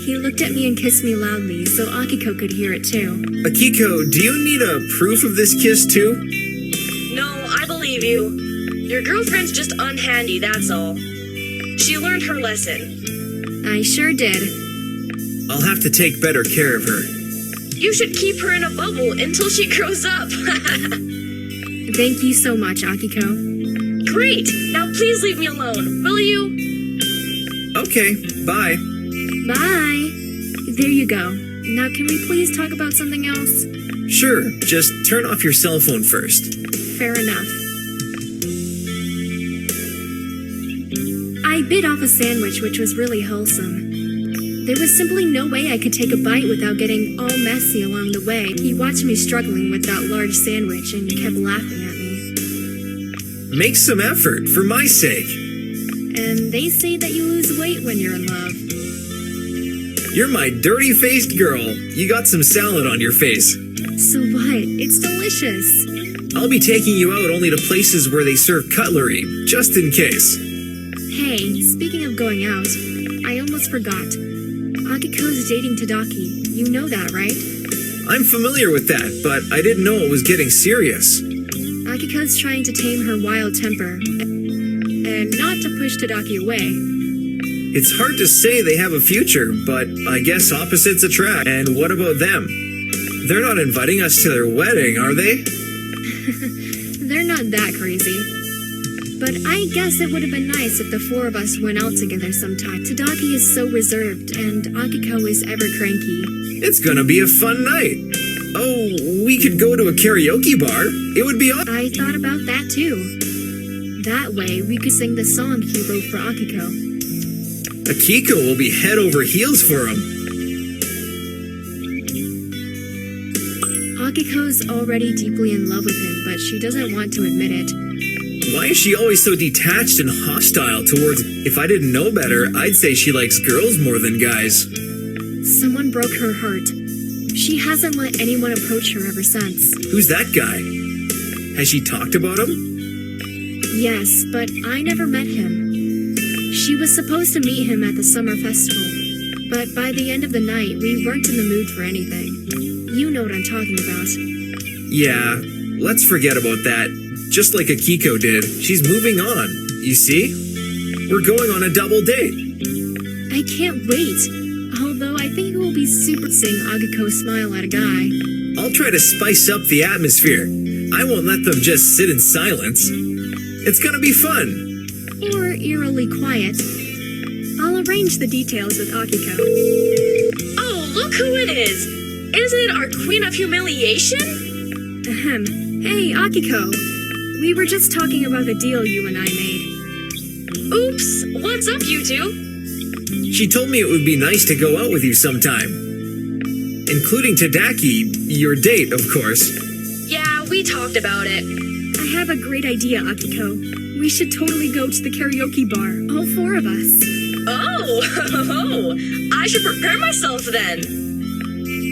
He looked at me and kissed me loudly, so Akiko could hear it too. Akiko, do you need a proof of this kiss too? No, I believe you. Your girlfriend's just unhandy, that's all. She learned her lesson. I sure did. I'll have to take better care of her. You should keep her in a bubble until she grows up. Thank you so much, Akiko. Great! Now please leave me alone, will you? Okay, bye. Bye. There you go. Now can we please talk about something else? Sure, just turn off your cell phone first. Fair enough. I bit off a sandwich which was really wholesome. There was simply no way I could take a bite without getting all messy along the way. He watched me struggling with that large sandwich and kept laughing at me. Make some effort, for my sake. And they say that you lose weight when you're in love. You're my dirty-faced girl. You got some salad on your face. So what? It's delicious. I'll be taking you out only to places where they serve cutlery, just in case. Hey, speaking of going out, I almost forgot. Akiko's dating Tadaki. You know that, right? I'm familiar with that, but I didn't know it was getting serious. Akiko's trying to tame her wild temper, and not to push Tadaki away. It's hard to say they have a future, but I guess opposites attract. And what about them? They're not inviting us to their wedding, are they? They're not that crazy. But I guess it would have been nice if the four of us went out together sometime. Tadaki is so reserved, and Akiko is ever cranky. It's gonna be a fun night. Oh, we could go to a karaoke bar. It would be awesome. I thought about that too. That way, we could sing the song he wrote for Akiko. Akiko will be head over heels for him. Akiko's already deeply in love with him, but she doesn't want to admit it. Why is she always so detached and hostile towards... If I didn't know better, I'd say she likes girls more than guys. Someone broke her heart. She hasn't let anyone approach her ever since. Who's that guy? Has she talked about him? Yes, but I never met him. She was supposed to meet him at the summer festival, but by the end of the night, we weren't in the mood for anything. You know what I'm talking about. Yeah, Let's forget about that. Just like Akiko did, she's moving on. You see? We're going on a double date. I can't wait. Although I think it will be super seeing Akiko smile at a guy. I'll try to spice up the atmosphere. I won't let them just sit in silence. It's gonna be fun. Or eerily quiet. I'll arrange the details with Akiko. Oh, look who it is! Isn't it our queen of humiliation? Ahem. Hey, Akiko. We were just talking about the deal you and I made. Oops, what's up, you two? She told me it would be nice to go out with you sometime. Including Tadaki, your date, of course. Yeah, we talked about it. I have a great idea, Akiko. We should totally go to the karaoke bar, all four of us. Oh, I should prepare myself then.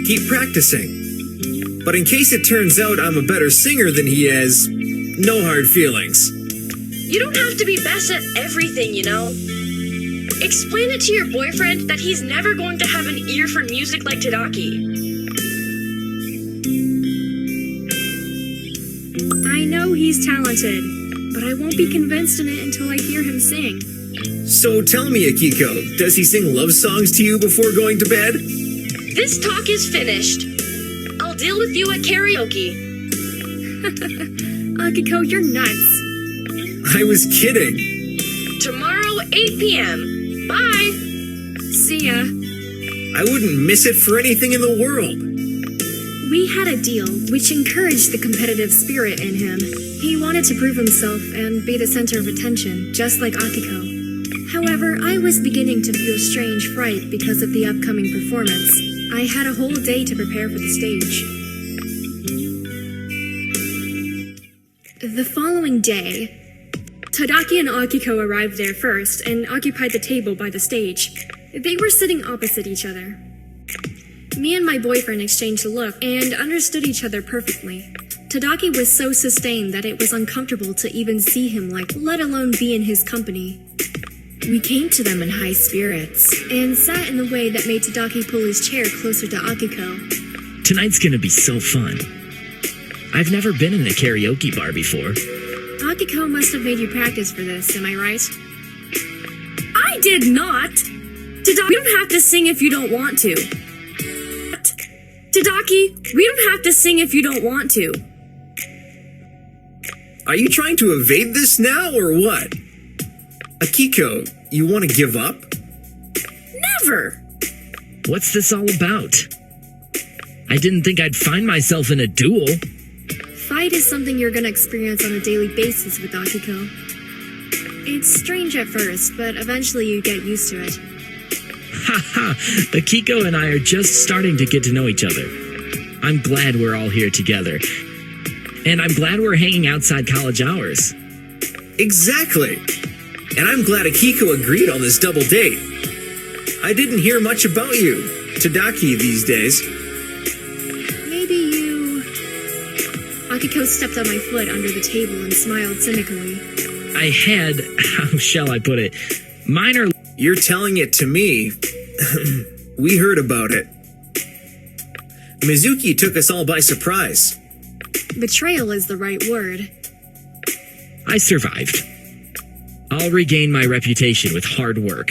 Keep practicing. But in case it turns out I'm a better singer than he is, no hard feelings. You don't have to be best at everything, you know. Explain it to your boyfriend that he's never going to have an ear for music like Tadaki. I know he's talented, but I won't be convinced in it until I hear him sing. So tell me, Akiko, does he sing love songs to you before going to bed? This talk is finished. I'll deal with you at karaoke. Akiko, you're nuts. I was kidding. Tomorrow, 8 p.m. Bye. See ya. I wouldn't miss it for anything in the world. We had a deal which encouraged the competitive spirit in him. He wanted to prove himself and be the center of attention, just like Akiko. However, I was beginning to feel strange fright because of the upcoming performance. I had a whole day to prepare for the stage. The following day, Tadaki and Akiko arrived there first and occupied the table by the stage. They were sitting opposite each other. Me and my boyfriend exchanged a look and understood each other perfectly. Tadaki was so sustained that it was uncomfortable to even see him let alone be in his company. We came to them in high spirits and sat in the way that made Tadaki pull his chair closer to Akiko. Tonight's gonna be so fun. I've never been in a karaoke bar before. Akiko must have made you practice for this, am I right? I did not. Tadaki, we don't have to sing if you don't want to. Tadaki, we don't have to sing if you don't want to. Are you trying to evade this now, or what? Akiko, you want to give up? Never. What's this all about? I didn't think I'd find myself in a duel. Fight is something you're gonna experience on a daily basis with Akiko. It's strange at first, but eventually you get used to it. Haha, Akiko and I are just starting to get to know each other. I'm glad we're all here together. And I'm glad we're hanging outside college hours. Exactly. And I'm glad Akiko agreed on this double date. I didn't hear much about you, Tadaki, these days. Maybe you... Akiko stepped on my foot under the table and smiled cynically. I had, how shall I put it, minor... You're telling it to me. We heard about it. Mizuki took us all by surprise. Betrayal is the right word. I survived. I'll regain my reputation with hard work.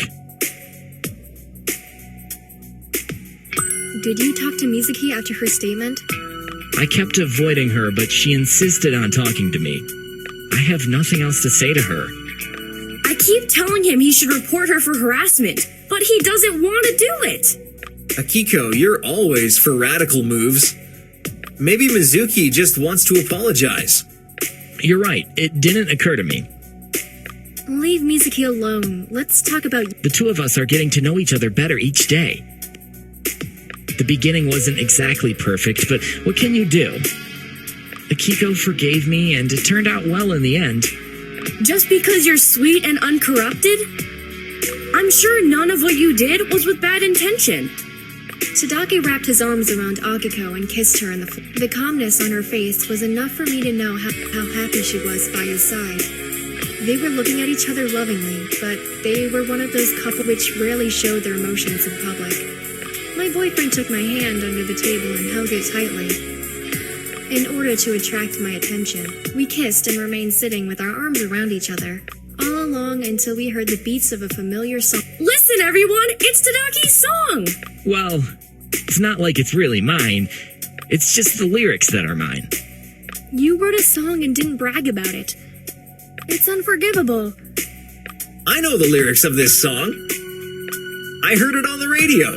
Did you talk to Mizuki after her statement? I kept avoiding her, but she insisted on talking to me. I have nothing else to say to her. I keep telling him he should report her for harassment, but he doesn't want to do it. Akiko, you're always for radical moves. Maybe Mizuki just wants to apologize. You're right, it didn't occur to me. Leave Mizuki alone. Let's talk about... The two of us are getting to know each other better each day. The beginning wasn't exactly perfect, but what can you do? Akiko forgave me, and it turned out well in the end. Just because you're sweet and uncorrupted? I'm sure none of what you did was with bad intention. Tadaki wrapped his arms around Akiko and kissed her in the... The calmness on her face was enough for me to know how happy she was by his side. They were looking at each other lovingly, but they were one of those couples which rarely showed their emotions in public. My boyfriend took my hand under the table and held it tightly. in order to attract my attention. We kissed and remained sitting with our arms around each other, all along until we heard the beats of a familiar song. Listen, everyone! It's Tadaki's song! Well, it's not like it's really mine. It's just the lyrics that are mine. You wrote a song and didn't brag about it. It's unforgivable. I know the lyrics of this song. I heard it on the radio.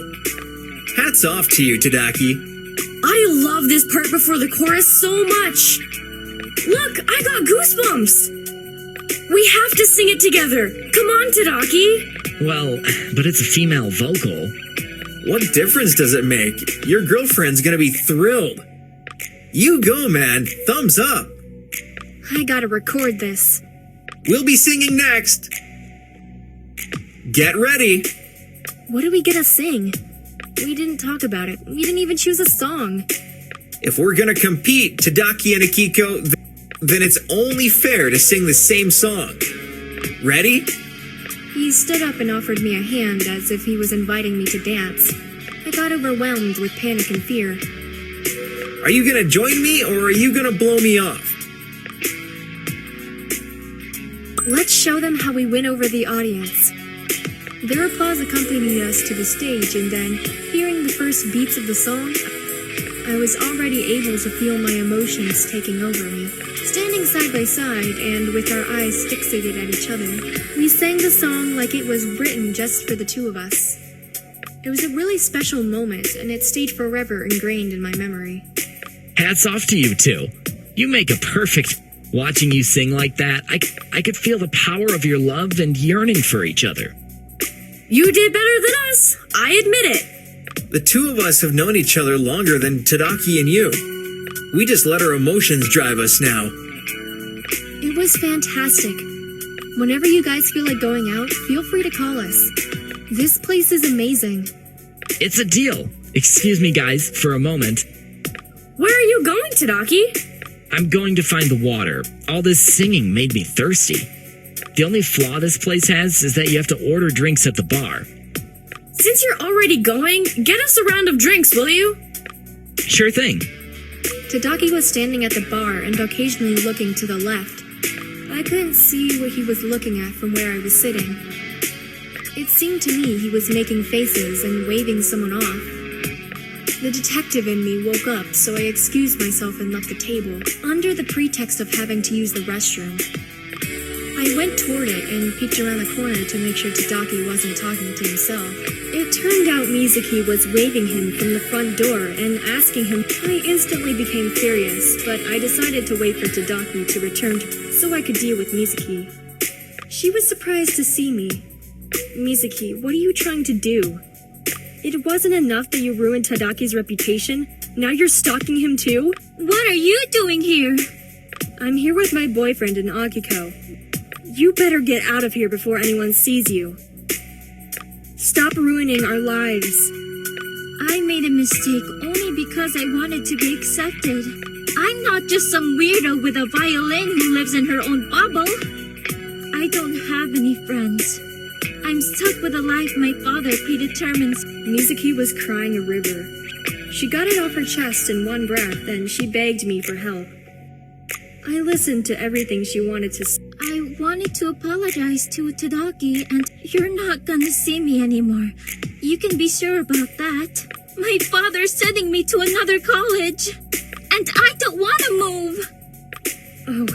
Hats off to you, Tadaki. I love this part before the chorus so much. Look, I got goosebumps. We have to sing it together. Come on, Tadaki. Well, but it's a female vocal. What difference does it make? Your girlfriend's gonna be thrilled. You go, man. Thumbs up. I gotta record this. We'll be singing next. Get ready. What are we gonna sing? We didn't talk about it. We didn't even choose a song. If we're gonna compete, Tadaki and Akiko, then it's only fair to sing the same song. Ready? He stood up and offered me a hand as if he was inviting me to dance. I got overwhelmed with panic and fear. Are you gonna join me or are you gonna blow me off? Let's show them how we win over the audience. Their applause accompanied us to the stage, and then, hearing the first beats of the song, I was already able to feel my emotions taking over me. Standing side by side and with our eyes fixated at each other, we sang the song like it was written just for the two of us. It was a really special moment, and it stayed forever ingrained in my memory. Hats off to you two. You make a perfect... Watching you sing like that, I could feel the power of your love and yearning for each other. You did better than us. I admit it. The two of us have known each other longer than Tadaki and you. We just let our emotions drive us now. It was fantastic. Whenever you guys feel like going out, feel free to call us. This place is amazing. It's a deal. Excuse me, guys, for a moment. Where are you going, Tadaki? I'm going to find the water. All this singing made me thirsty. The only flaw this place has is that you have to order drinks at the bar. Since you're already going, get us a round of drinks, will you? Sure thing. Tadaki was standing at the bar and occasionally looking to the left. I couldn't see what he was looking at from where I was sitting. It seemed to me he was making faces and waving someone off. The detective in me woke up, so I excused myself and left the table, under the pretext of having to use the restroom. I went toward it and peeked around the corner to make sure Tadaki wasn't talking to himself. It turned out Mizuki was waving him from the front door and asking him. I instantly became furious, but I decided to wait for Tadaki to return so I could deal with Mizuki. She was surprised to see me. Mizuki, what are you trying to do? It wasn't enough that you ruined Tadaki's reputation. Now you're stalking him too? What are you doing here? I'm here with my boyfriend and Akiko. You better get out of here before anyone sees you. Stop ruining our lives. I made a mistake only because I wanted to be accepted. I'm not just some weirdo with a violin who lives in her own bubble. I don't have any friends. I'm stuck with a life my father predetermines. Mizuki was crying a river. She got it off her chest in one breath, then she begged me for help. I listened to everything she wanted to say. I wanted to apologize to Tadaki, and you're not gonna see me anymore. You can be sure about that. My father's sending me to another college, and I don't want to move. Oh,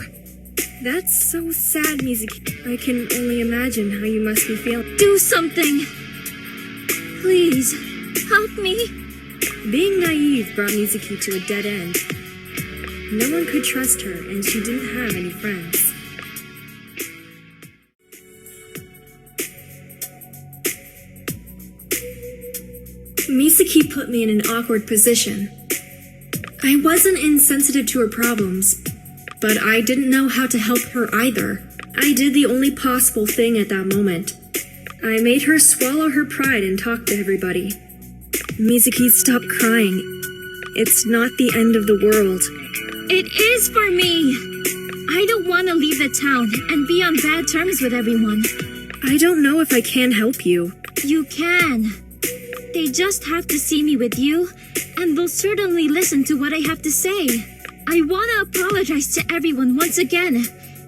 that's so sad, Mizuki. I can only imagine how you must be feeling. Do something. Please, help me. Being naive brought Mizuki to a dead end. No one could trust her, and she didn't have any friends. Mizuki put me in an awkward position. I wasn't insensitive to her problems, but I didn't know how to help her either. I did the only possible thing at that moment. I made her swallow her pride and talk to everybody. Mizuki, stop crying. It's not the end of the world. It is for me. I don't want to leave the town and be on bad terms with everyone. I don't know if I can help you. You can. They just have to see me with you, and they'll certainly listen to what I have to say. I want to apologize to everyone once again,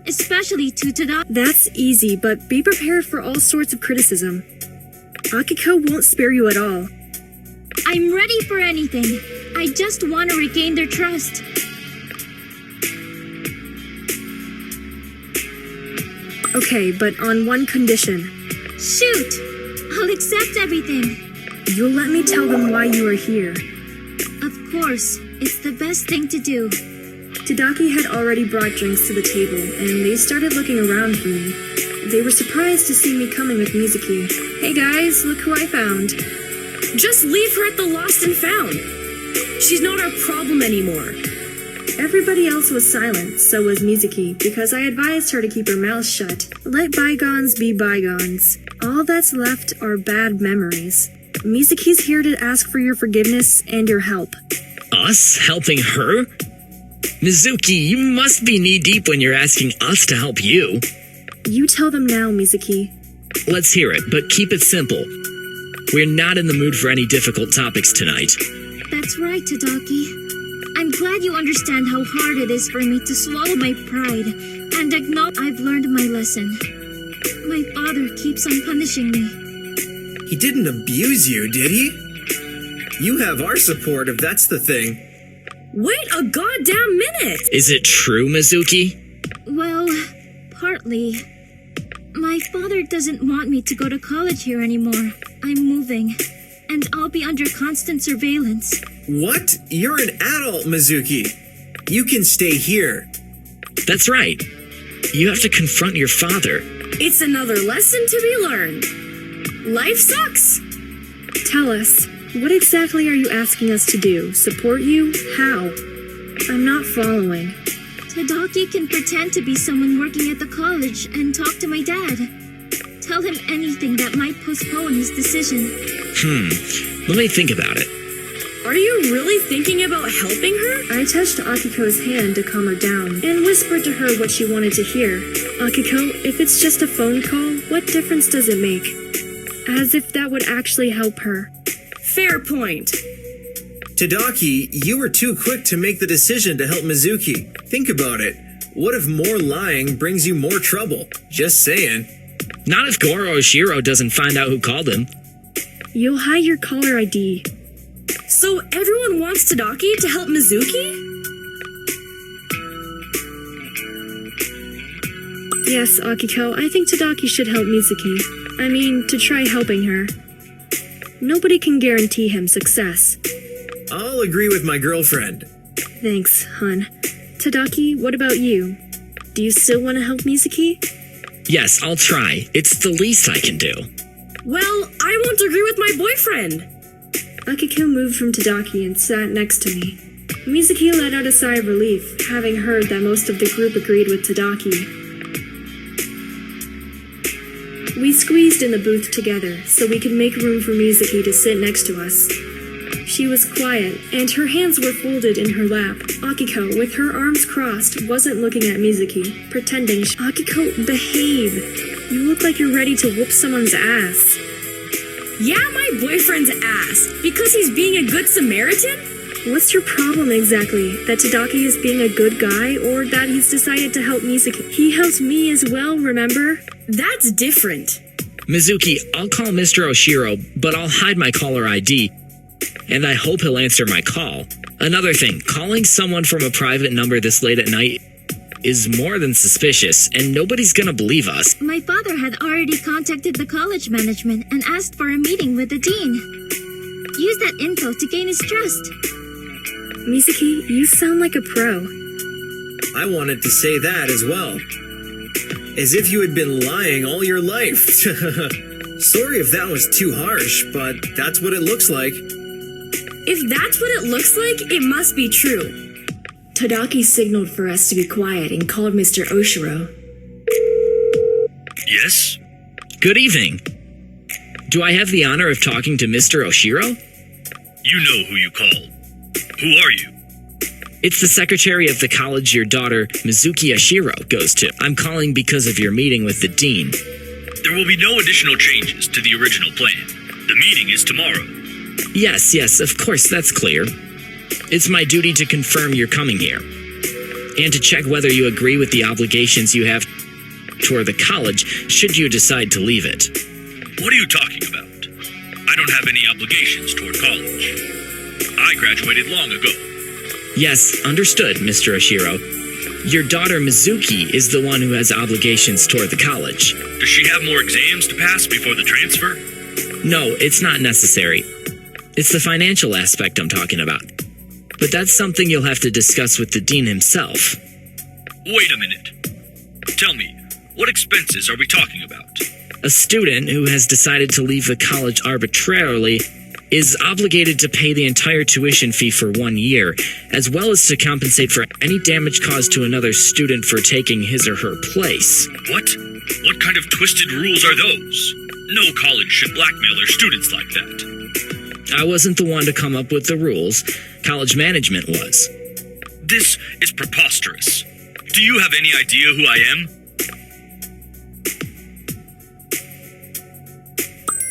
especially to Tadaki. That's easy, but be prepared for all sorts of criticism. Akiko won't spare you at all. I'm ready for anything. I just want to regain their trust. Okay, but on one condition. Shoot! I'll accept everything. You'll let me tell them why you are here. Of course, it's the best thing to do. Tadaki had already brought drinks to the table, and they started looking around for me. They were surprised to see me coming with Mizuki. Hey guys, look who I found. Just leave her at the lost and found. She's not our problem anymore. Everybody else was silent, so was Mizuki, because I advised her to keep her mouth shut. Let bygones be bygones. All that's left are bad memories. Mizuki's here to ask for your forgiveness and your help. Us helping her? Mizuki, you must be knee-deep when you're asking us to help you. You tell them now, Mizuki. Let's hear it, but keep it simple. We're not in the mood for any difficult topics tonight. That's right, Tadaki. I'm glad you understand how hard it is for me to swallow my pride and acknowledge I've learned my lesson. My father keeps on punishing me. He didn't abuse you, did he? You have our support if that's the thing. Wait a goddamn minute! Is it true, Mizuki? Well, partly. My father doesn't want me to go to college here anymore. I'm moving, and I'll be under constant surveillance. What? You're an adult, Mizuki. You can stay here. That's right. You have to confront your father. It's another lesson to be learned. Life sucks. Tell us, what exactly are you asking us to do? Support you? How? I'm not following. Tadaki can pretend to be someone working at the college and talk to my dad. Tell him anything that might postpone his decision. Let me think about it. Are you really thinking about helping her? I touched Akiko's hand to calm her down and whispered to her what she wanted to hear. Akiko, if it's just a phone call, what difference does it make? As if that would actually help her. Fair point. Tadaki, you were too quick to make the decision to help Mizuki. Think about it. What if more lying brings you more trouble? Just saying. Not if Goro Oshiro doesn't find out who called him. You'll hide your caller ID. So everyone wants Tadaki to help Mizuki? Yes, Akiko, I think Tadaki should help Mizuki. I mean, to try helping her. Nobody can guarantee him success. I'll agree with my girlfriend. Thanks, hun. Tadaki, what about you? Do you still want to help Mizuki? Yes, I'll try. It's the least I can do. Well, I won't agree with my boyfriend. Akiko moved from Tadaki and sat next to me. Mizuki let out a sigh of relief, having heard that most of the group agreed with Tadaki. We squeezed in the booth together so we could make room for Mizuki to sit next to us. She was quiet, and her hands were folded in her lap. Akiko, with her arms crossed, wasn't looking at Mizuki, pretending. Akiko, behave. You look like you're ready to whoop someone's ass. Yeah, my boyfriend's ass. Because he's being a good Samaritan? What's your problem exactly? That Tadaki is being a good guy, or that he's decided to help Mizuki? He helped me as well, remember? That's different. Mizuki, I'll call Mr. Oshiro, but I'll hide my caller ID. And I hope he'll answer my call. Another thing, calling someone from a private number this late at night is more than suspicious, and nobody's gonna believe us. My father had already contacted the college management and asked for a meeting with the dean. Use that info to gain his trust. Mizuki, you sound like a pro. I wanted to say that as well. As if you had been lying all your life. Sorry if that was too harsh, but that's what it looks like. If that's what it looks like, it must be true. Tadaki signaled for us to be quiet and called Mr. Oshiro. Yes? Good evening. Do I have the honor of talking to Mr. Oshiro? You know who you called. Who are you? It's the secretary of the college your daughter, Mizuki Oshiro, goes to. I'm calling because of your meeting with the dean. There will be no additional changes to the original plan. The meeting is tomorrow. Yes, of course, that's clear. It's my duty to confirm you're coming here. and to check whether you agree with the obligations you have toward the college should you decide to leave it. What are you talking about? I don't have any obligations toward college. I graduated long ago. Yes, understood, Mr. Oshiro. Your daughter Mizuki is the one who has obligations toward the college. Does she have more exams to pass before the transfer? No, it's not necessary. It's the financial aspect I'm talking about. But that's something you'll have to discuss with the dean himself. Wait a minute. Tell me, what expenses are we talking about? A student who has decided to leave the college arbitrarily is obligated to pay the entire tuition fee for 1 year, as well as to compensate for any damage caused to another student for taking his or her place. What? What kind of twisted rules are those? No college should blackmail their students like that. I wasn't the one to come up with the rules. College management was. This is preposterous. Do you have any idea who I am?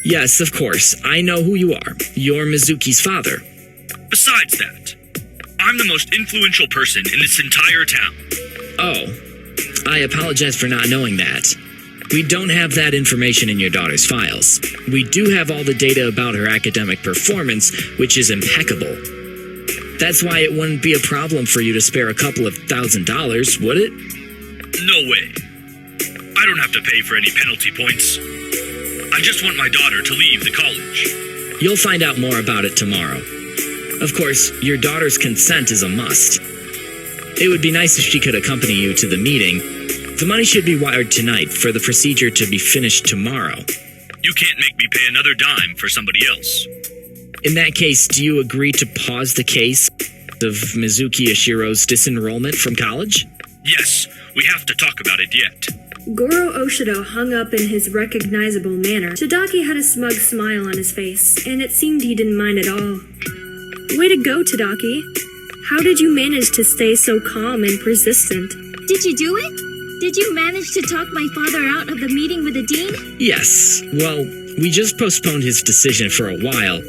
Yes, of course. I know who you are. You're Mizuki's father. Besides that, I'm the most influential person in this entire town. Oh, I apologize for not knowing that. We don't have that information in your daughter's files. We do have all the data about her academic performance, which is impeccable. That's why it wouldn't be a problem for you to spare a couple of $1,000, would it? No way. I don't have to pay for any penalty points. I just want my daughter to leave the college. You'll find out more about it tomorrow. Of course, your daughter's consent is a must. It would be nice if she could accompany you to the meeting. The money should be wired tonight for the procedure to be finished tomorrow. You can't make me pay another dime for somebody else. In that case, do you agree to pause the case of Mizuki Oshiro's disenrollment from college? Yes, we have to talk about it yet. Goro Oshido hung up in his recognizable manner. Tadaki had a smug smile on his face, and it seemed he didn't mind at all. Way to go, Tadaki. How did you manage to stay so calm and persistent? Did you do it? Did you manage to talk my father out of the meeting with the dean? Yes. Well, we just postponed his decision for a while.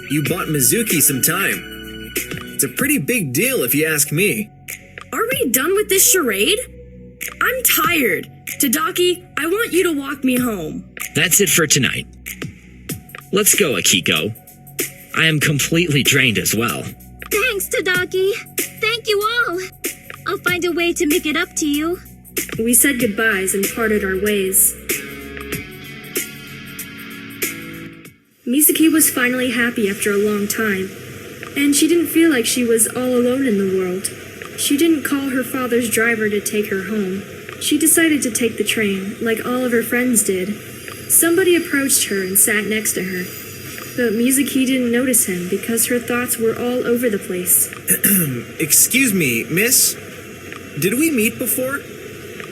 You bought Mizuki some time. It's a pretty big deal if you ask me. Are we done with this charade? I'm tired. Tadaki, I want you to walk me home. That's it for tonight. Let's go, Akiko. I am completely drained as well. Thanks, Tadaki. Thank you all. I'll find a way to make it up to you. We said goodbyes and parted our ways. Mizuki was finally happy after a long time, and she didn't feel like she was all alone in the world. She didn't call her father's driver to take her home. She decided to take the train, like all of her friends did. Somebody approached her and sat next to her, but Mizuki didn't notice him because her thoughts were all over the place. Excuse me, miss? Did we meet before?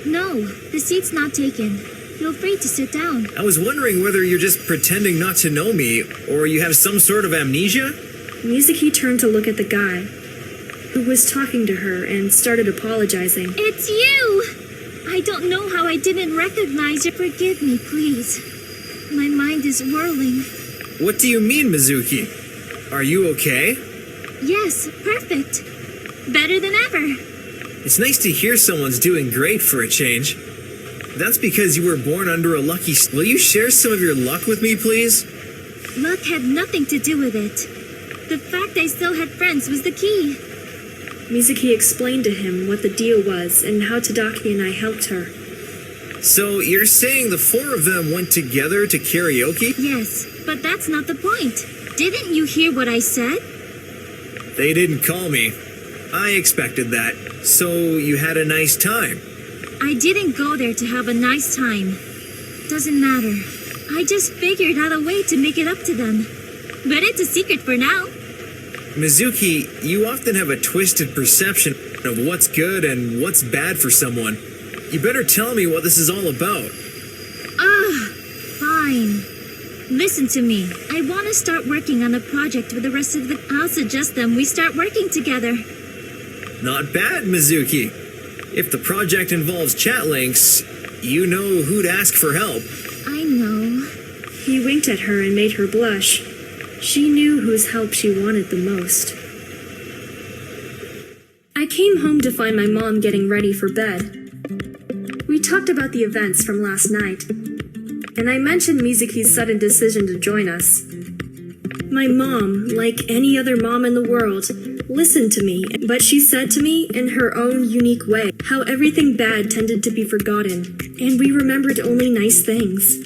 No, the seat's not taken. Feel free to sit down. I was wondering whether you're just pretending not to know me, or you have some sort of amnesia? Mizuki turned to look at the guy, who was talking to her, and started apologizing. It's you! I don't know how I didn't recognize you. Forgive me, please. My mind is whirling. What do you mean, Mizuki? Are you okay? Yes, perfect. Better than ever. It's nice to hear someone's doing great for a change. That's because you were born under a lucky... Will you share some of your luck with me, please? Luck had nothing to do with it. The fact I still had friends was the key. Mizuki explained to him what the deal was and how Tadaki and I helped her. So you're saying the four of them went together to karaoke? Yes, but that's not the point. Didn't you hear what I said? They didn't call me. I expected that. So you had a nice time. I didn't go there to have a nice time. Doesn't matter. I just figured out a way to make it up to them. But it's a secret for now. Mizuki, you often have a twisted perception of what's good and what's bad for someone. You better tell me what this is all about. Fine. Listen to me. I want to start working on a project with the rest of the... I'll suggest them we start working together. Not bad, Mizuki. If the project involves Chatlinx, you know who to ask for help. I know. He winked at her and made her blush. She knew whose help she wanted the most. I came home to find my mom getting ready for bed. We talked about the events from last night, and I mentioned Mizuki's sudden decision to join us. My mom, like any other mom in the world, listened to me, but she said to me in her own unique way how everything bad tended to be forgotten, and we remembered only nice things.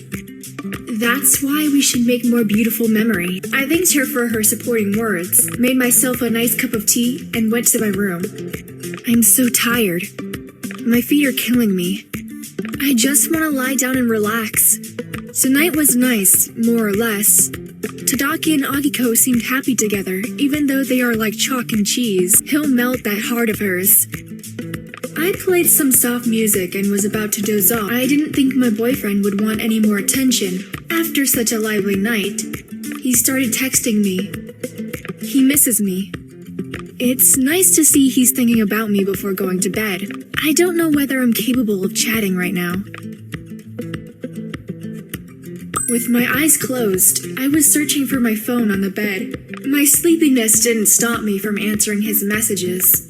That's why we should make more beautiful memory. I thanked her for her supporting words, made myself a nice cup of tea, and went to my room. I'm so tired. My feet are killing me. I just want to lie down and relax. Tonight was nice, more or less. Tadaki and Agiko seemed happy together, even though they are like chalk and cheese. He'll melt that heart of hers. I played some soft music and was about to doze off. I didn't think my boyfriend would want any more attention. After such a lively night, he started texting me. He misses me. It's nice to see he's thinking about me before going to bed. I don't know whether I'm capable of chatting right now. With my eyes closed, I was searching for my phone on the bed. My sleepiness didn't stop me from answering his messages.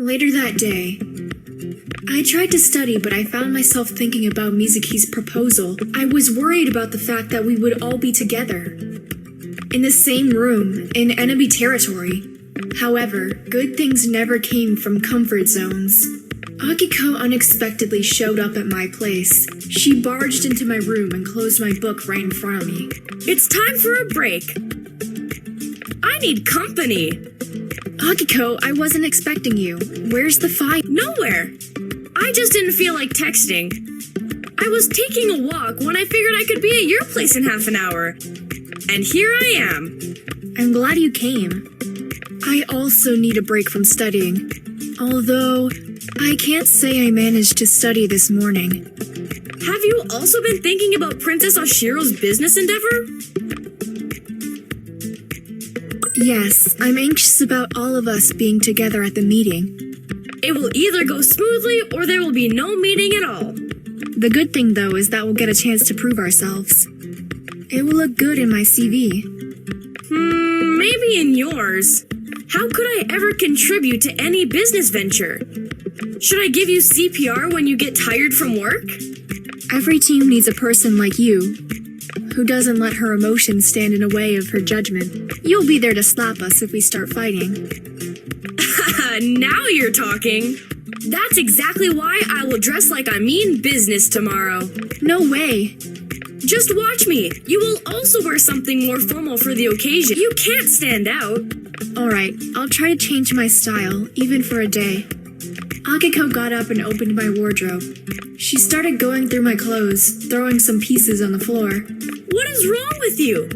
Later that day, I tried to study, but I found myself thinking about Mizuki's proposal. I was worried about the fact that we would all be together, in the same room, in enemy territory. However, good things never came from comfort zones. Akiko unexpectedly showed up at my place. She barged into my room and closed my book right in front of me. It's time for a break. I need company. Akiko, I wasn't expecting you. Where's the fight? Nowhere. I just didn't feel like texting. I was taking a walk when I figured I could be at your place in half an hour. And here I am. I'm glad you came. I also need a break from studying. Although, I can't say I managed to study this morning. Have you also been thinking about Princess Oshiro's business endeavor? Yes, I'm anxious about all of us being together at the meeting. It will either go smoothly or there will be no meeting at all. The good thing, though, is that we'll get a chance to prove ourselves. It will look good in my CV. Maybe in yours. How could I ever contribute to any business venture? Should I give you CPR when you get tired from work? Every team needs a person like you, who doesn't let her emotions stand in the way of her judgment. You'll be there to slap us if we start fighting. Now you're talking. That's exactly why I will dress like I mean business tomorrow. No way. Just watch me. You will also wear something more formal for the occasion. You can't stand out. Alright, I'll try to change my style, even for a day. Akiko got up and opened my wardrobe. She started going through my clothes, throwing some pieces on the floor. What is wrong with you?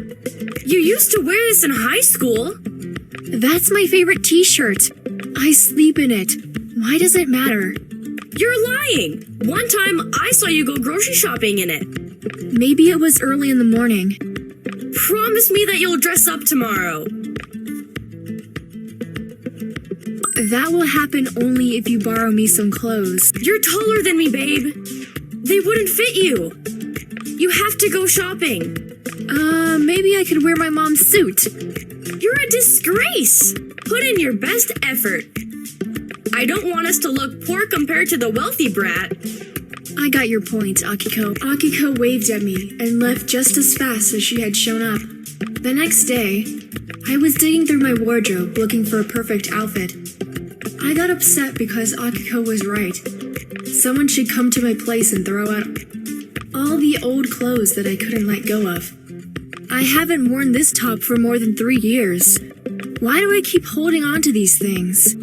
You used to wear this in high school. That's my favorite t-shirt. I sleep in it. Why does it matter? You're lying. One time I saw you go grocery shopping in it. Maybe it was early in the morning. Promise me that you'll dress up tomorrow. That will happen only if you borrow me some clothes. You're taller than me, babe. They wouldn't fit you. You have to go shopping. Maybe I could wear my mom's suit. You're a disgrace. Put in your best effort. I don't want us to look poor compared to the wealthy brat. I got your point, Akiko. Akiko waved at me and left just as fast as she had shown up. The next day, I was digging through my wardrobe looking for a perfect outfit. I got upset because Akiko was right. Someone should come to my place and throw out all the old clothes that I couldn't let go of. I haven't worn this top for more than 3 years. Why do I keep holding on to these things?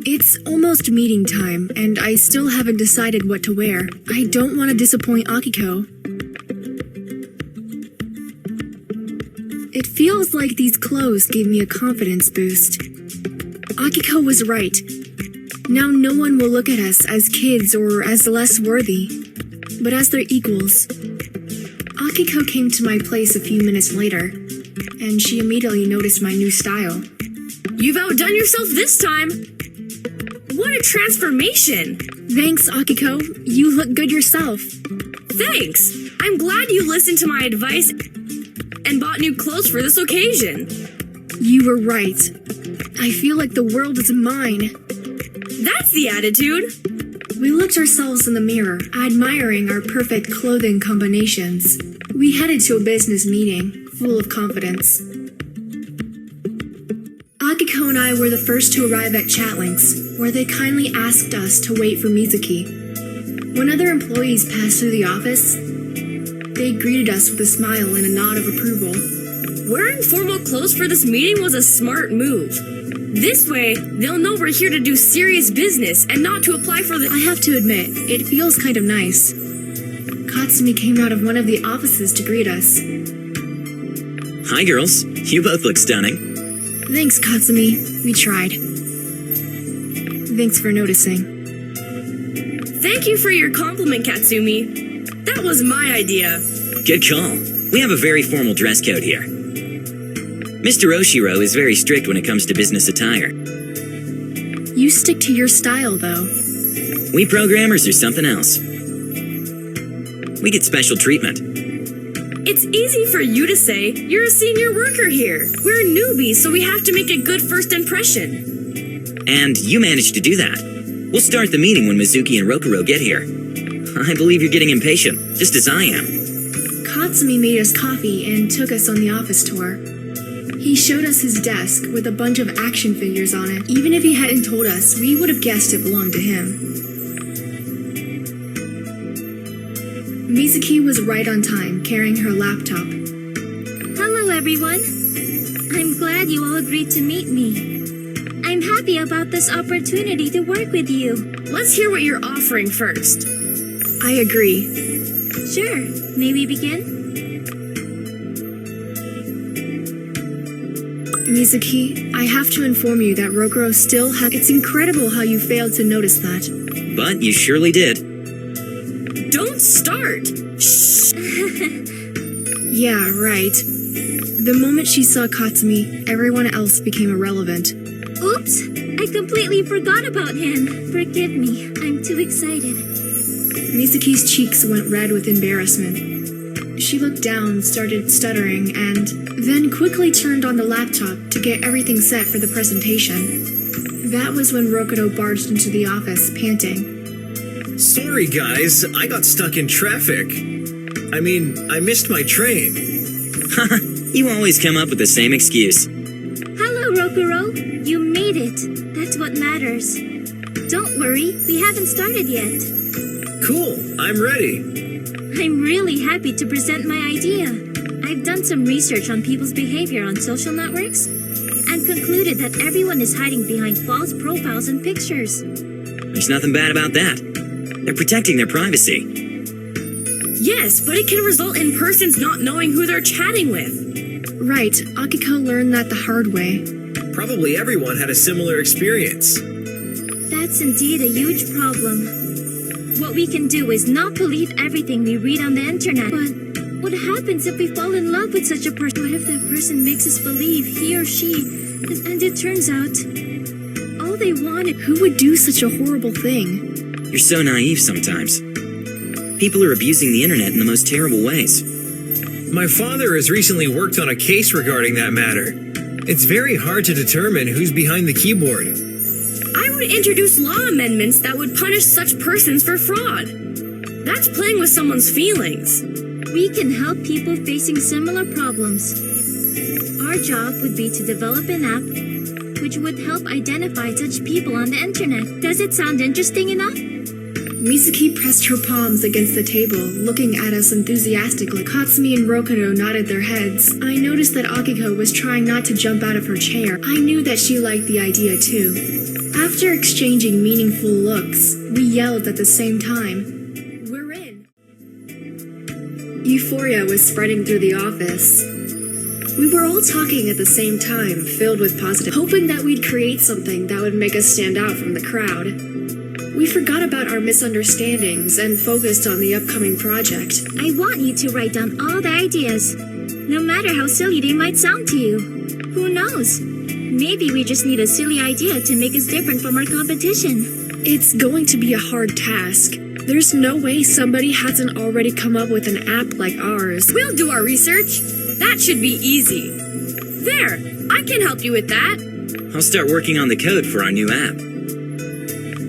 It's almost meeting time, and I still haven't decided what to wear. I don't want to disappoint Akiko. It feels like these clothes gave me a confidence boost. Akiko was right. Now no one will look at us as kids or as less worthy, but as their equals. Akiko came to my place a few minutes later, and she immediately noticed my new style. You've outdone yourself this time. What a transformation! Thanks, Akiko. You look good yourself. Thanks. I'm glad you listened to my advice and bought new clothes for this occasion. You were right. I feel like the world is mine. That's the attitude. We looked ourselves in the mirror, admiring our perfect clothing combinations. We headed to a business meeting, full of confidence. Akiko and I were the first to arrive at Chatlinx, where they kindly asked us to wait for Mizuki. When other employees passed through the office, they greeted us with a smile and a nod of approval. Wearing formal clothes for this meeting was a smart move. This way, they'll know we're here to do serious business and not to apply for the— I have to admit, it feels kind of nice. Katsumi came out of one of the offices to greet us. Hi, girls. You both look stunning. Thanks, Katsumi. We tried. Thanks for noticing. Thank you for your compliment, Katsumi. That was my idea. Good call. We have a very formal dress code here. Mr. Oshiro is very strict when it comes to business attire. You stick to your style, though. We programmers are something else. We get special treatment. It's easy for you to say. You're a senior worker here. We're newbies, so we have to make a good first impression. And you managed to do that. We'll start the meeting when Mizuki and Rokuro get here. I believe you're getting impatient, just as I am. Katsumi made us coffee and took us on the office tour. He showed us his desk with a bunch of action figures on it. Even if he hadn't told us, we would have guessed it belonged to him. Mizuki was right on time, carrying her laptop. Hello, everyone. I'm glad you all agreed to meet me. I'm happy about this opportunity to work with you. Let's hear what you're offering first. I agree. Sure. May we begin? Mizuki, I have to inform you that Rokuro still has... It's incredible how you failed to notice that. But you surely did. Don't start! Shh! Yeah, right. The moment she saw Katsumi, everyone else became irrelevant. Oops! I completely forgot about him. Forgive me. I'm too excited. Mizuki's cheeks went red with embarrassment. She looked down, started stuttering, and then quickly turned on the laptop to get everything set for the presentation. That was when Rokuro barged into the office, panting. Sorry, guys. I got stuck in traffic. I missed my train. Haha, you always come up with the same excuse. Hello, Rokuro. You made it. That's what matters. Don't worry, we haven't started yet. Cool. I'm ready. I'm really happy to present my idea. I've done some research on people's behavior on social networks and concluded that everyone is hiding behind false profiles and pictures. There's nothing bad about that. They're protecting their privacy. Yes, but it can result in persons not knowing who they're chatting with. Right, Akiko learned that the hard way. Probably everyone had a similar experience. That's indeed a huge problem. What we can do is not believe everything we read on the internet. But what happens if we fall in love with such a person? What if that person makes us believe he or she, and it turns out all they wanted... Who would do such a horrible thing? You're so naive sometimes. People are abusing the internet in the most terrible ways. My father has recently worked on a case regarding that matter. It's very hard to determine who's behind the keyboard. I would introduce law amendments that would punish such persons for fraud. That's playing with someone's feelings. We can help people facing similar problems. Our job would be to develop an app which would help identify such people on the internet. Does it sound interesting enough? Mizuki pressed her palms against the table, looking at us enthusiastically. Katsumi and Rokuro nodded their heads. I noticed that Akiko was trying not to jump out of her chair. I knew that she liked the idea too. After exchanging meaningful looks, we yelled at the same time. We're in! Euphoria was spreading through the office. We were all talking at the same time, filled with positive, hoping that we'd create something that would make us stand out from the crowd. We forgot about our misunderstandings and focused on the upcoming project. I want you to write down all the ideas, no matter how silly they might sound to you. Who knows? Maybe we just need a silly idea to make us different from our competition. It's going to be a hard task. There's no way somebody hasn't already come up with an app like ours. We'll do our research. That should be easy. There, I can help you with that. I'll start working on the code for our new app.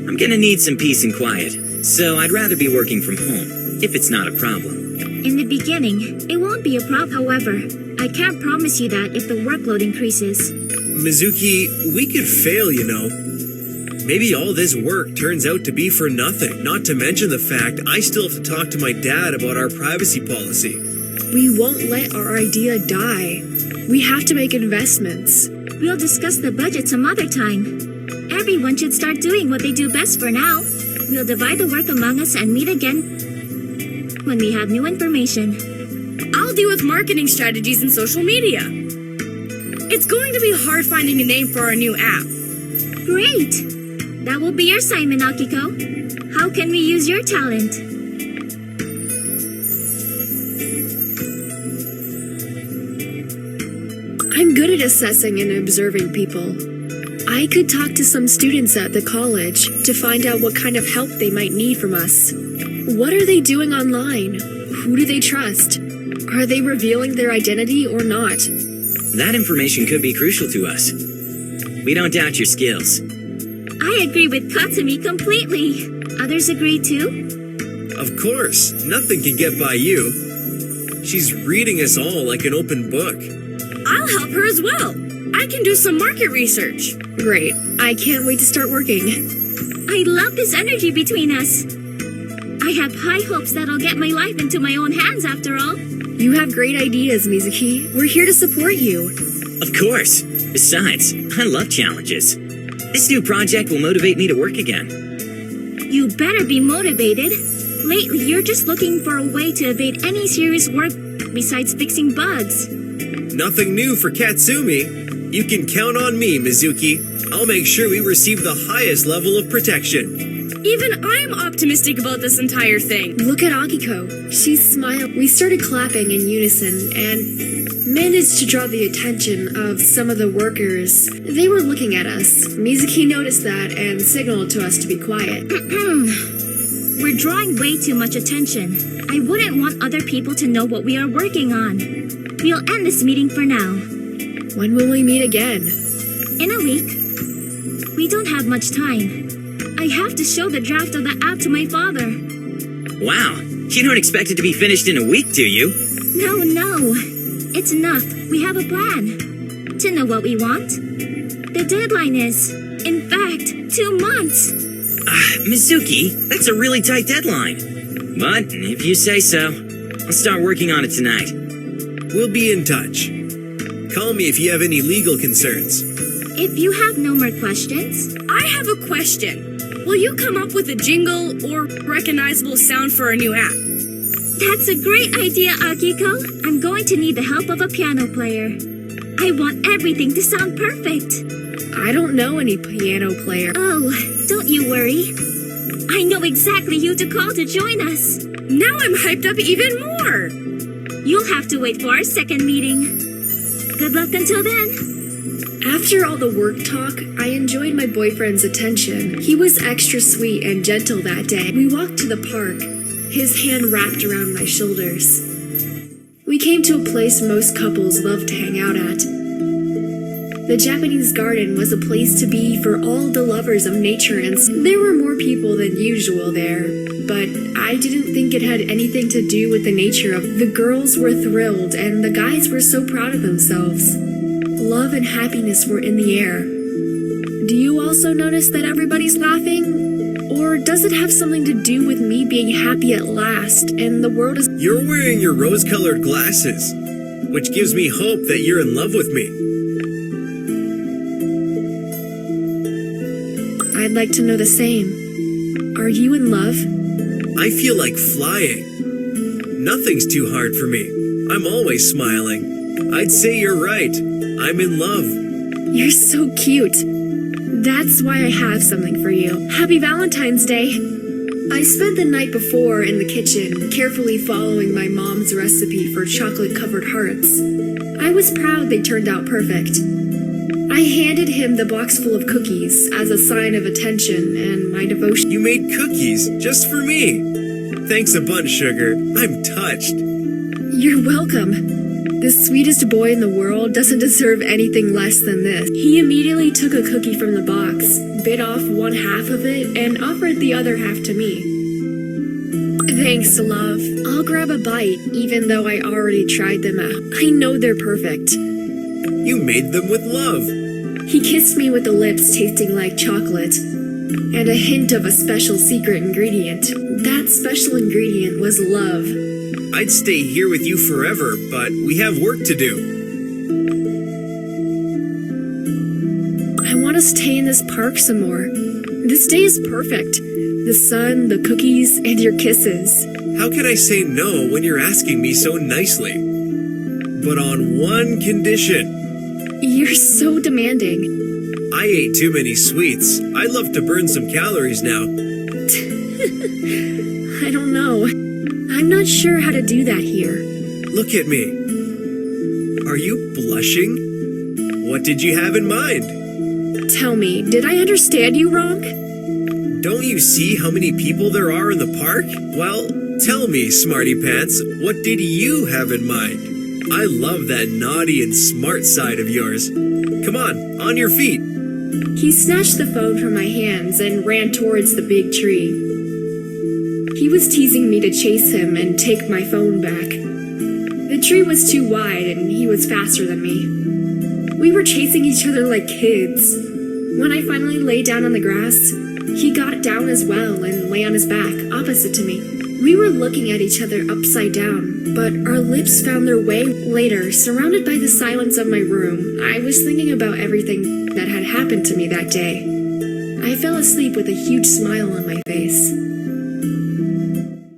I'm gonna need some peace and quiet, so I'd rather be working from home, if it's not a problem. In the beginning, it won't be a problem. However, I can't promise you that if the workload increases. Mizuki, we could fail, you know. Maybe all this work turns out to be for nothing, not to mention the fact I still have to talk to my dad about our privacy policy. We won't let our idea die. We have to make investments. We'll discuss the budget some other time. Everyone should start doing what they do best for now. We'll divide the work among us and meet again when we have new information. I'll deal with marketing strategies and social media. It's going to be hard finding a name for our new app. Great! That will be your assignment, Akiko. How can we use your talent? I'm good at assessing and observing people. I could talk to some students at the college to find out what kind of help they might need from us. What are they doing online? Who do they trust? Are they revealing their identity or not? That information could be crucial to us. We don't doubt your skills. I agree with Katsumi completely. Others agree too? Of course, nothing can get by you. She's reading us all like an open book. I'll help her as well. I can do some market research. Great. I can't wait to start working. I love this energy between us. I have high hopes that I'll get my life into my own hands after all. You have great ideas, Mizuki. We're here to support you. Of course. Besides, I love challenges. This new project will motivate me to work again. You better be motivated. Lately, you're just looking for a way to evade any serious work besides fixing bugs. Nothing new for Katsumi. You can count on me, Mizuki. I'll make sure we receive the highest level of protection. Even I'm optimistic about this entire thing. Look at Akiko. She smiled. We started clapping in unison and managed to draw the attention of some of the workers. They were looking at us. Mizuki noticed that and signaled to us to be quiet. We're drawing way too much attention. I wouldn't want other people to know what we are working on. We'll end this meeting for now. When will we meet again? In a week. We don't have much time. I have to show the draft of the app to my father. Wow, you don't expect it to be finished in a week, do you? No. It's enough. We have a plan. To know what we want. The deadline is, in fact, 2 months. Mizuki, that's a really tight deadline. But if you say so, I'll start working on it tonight. We'll be in touch. Call me if you have any legal concerns. If you have no more questions... I have a question. Will you come up with a jingle or recognizable sound for our new app? That's a great idea, Akiko. I'm going to need the help of a piano player. I want everything to sound perfect. I don't know any piano player. Oh, don't you worry. I know exactly who to call to join us. Now I'm hyped up even more. You'll have to wait for our second meeting. Good luck until then. After all the work talk, I enjoyed my boyfriend's attention. He was extra sweet and gentle that day. We walked to the park, his hand wrapped around my shoulders. We came to a place most couples love to hang out at. The Japanese garden was a place to be for all the lovers of nature, and there were more people than usual there. But I didn't think it had anything to do with the nature of it. The girls were thrilled, and the guys were so proud of themselves. Love and happiness were in the air. Do you also notice that everybody's laughing? Or does it have something to do with me being happy at last, and the world is— You're wearing your rose-colored glasses, which gives me hope that you're in love with me. I'd like to know the same. Are you in love? I feel like flying. Nothing's too hard for me. I'm always smiling. I'd say you're right. I'm in love. You're so cute. That's why I have something for you. Happy Valentine's Day. I spent the night before in the kitchen, carefully following my mom's recipe for chocolate-covered hearts. I was proud they turned out perfect. I handed him the box full of cookies as a sign of attention and my devotion. You made cookies just for me. Thanks a bunch, sugar. I'm touched. You're welcome. The sweetest boy in the world doesn't deserve anything less than this. He immediately took a cookie from the box, bit off one half of it, and offered the other half to me. Thanks, love. I'll grab a bite, even though I already tried them out. I know they're perfect. You made them with love. He kissed me with the lips tasting like chocolate, and a hint of a special secret ingredient. That special ingredient was love. I'd stay here with you forever, but we have work to do. I want to stay in this park some more. This day is perfect. The sun, the cookies, and your kisses. How can I say no when you're asking me so nicely? But on one condition. You're so demanding. I ate too many sweets. I'd love to burn some calories now. I don't know. I'm not sure how to do that here. Look at me. Are you blushing? What did you have in mind? Tell me, did I understand you wrong? Don't you see how many people there are in the park? Well, tell me, Smarty Pants, what did you have in mind? I love that naughty and smart side of yours. Come on your feet. He snatched the phone from my hands and ran towards the big tree. He was teasing me to chase him and take my phone back. The tree was too wide and he was faster than me. We were chasing each other like kids. When I finally lay down on the grass, he got down as well and lay on his back, opposite to me. We were looking at each other upside down, but our lips found their way later, surrounded by the silence of my room. I was thinking about everything that had happened to me that day. I fell asleep with a huge smile on my face.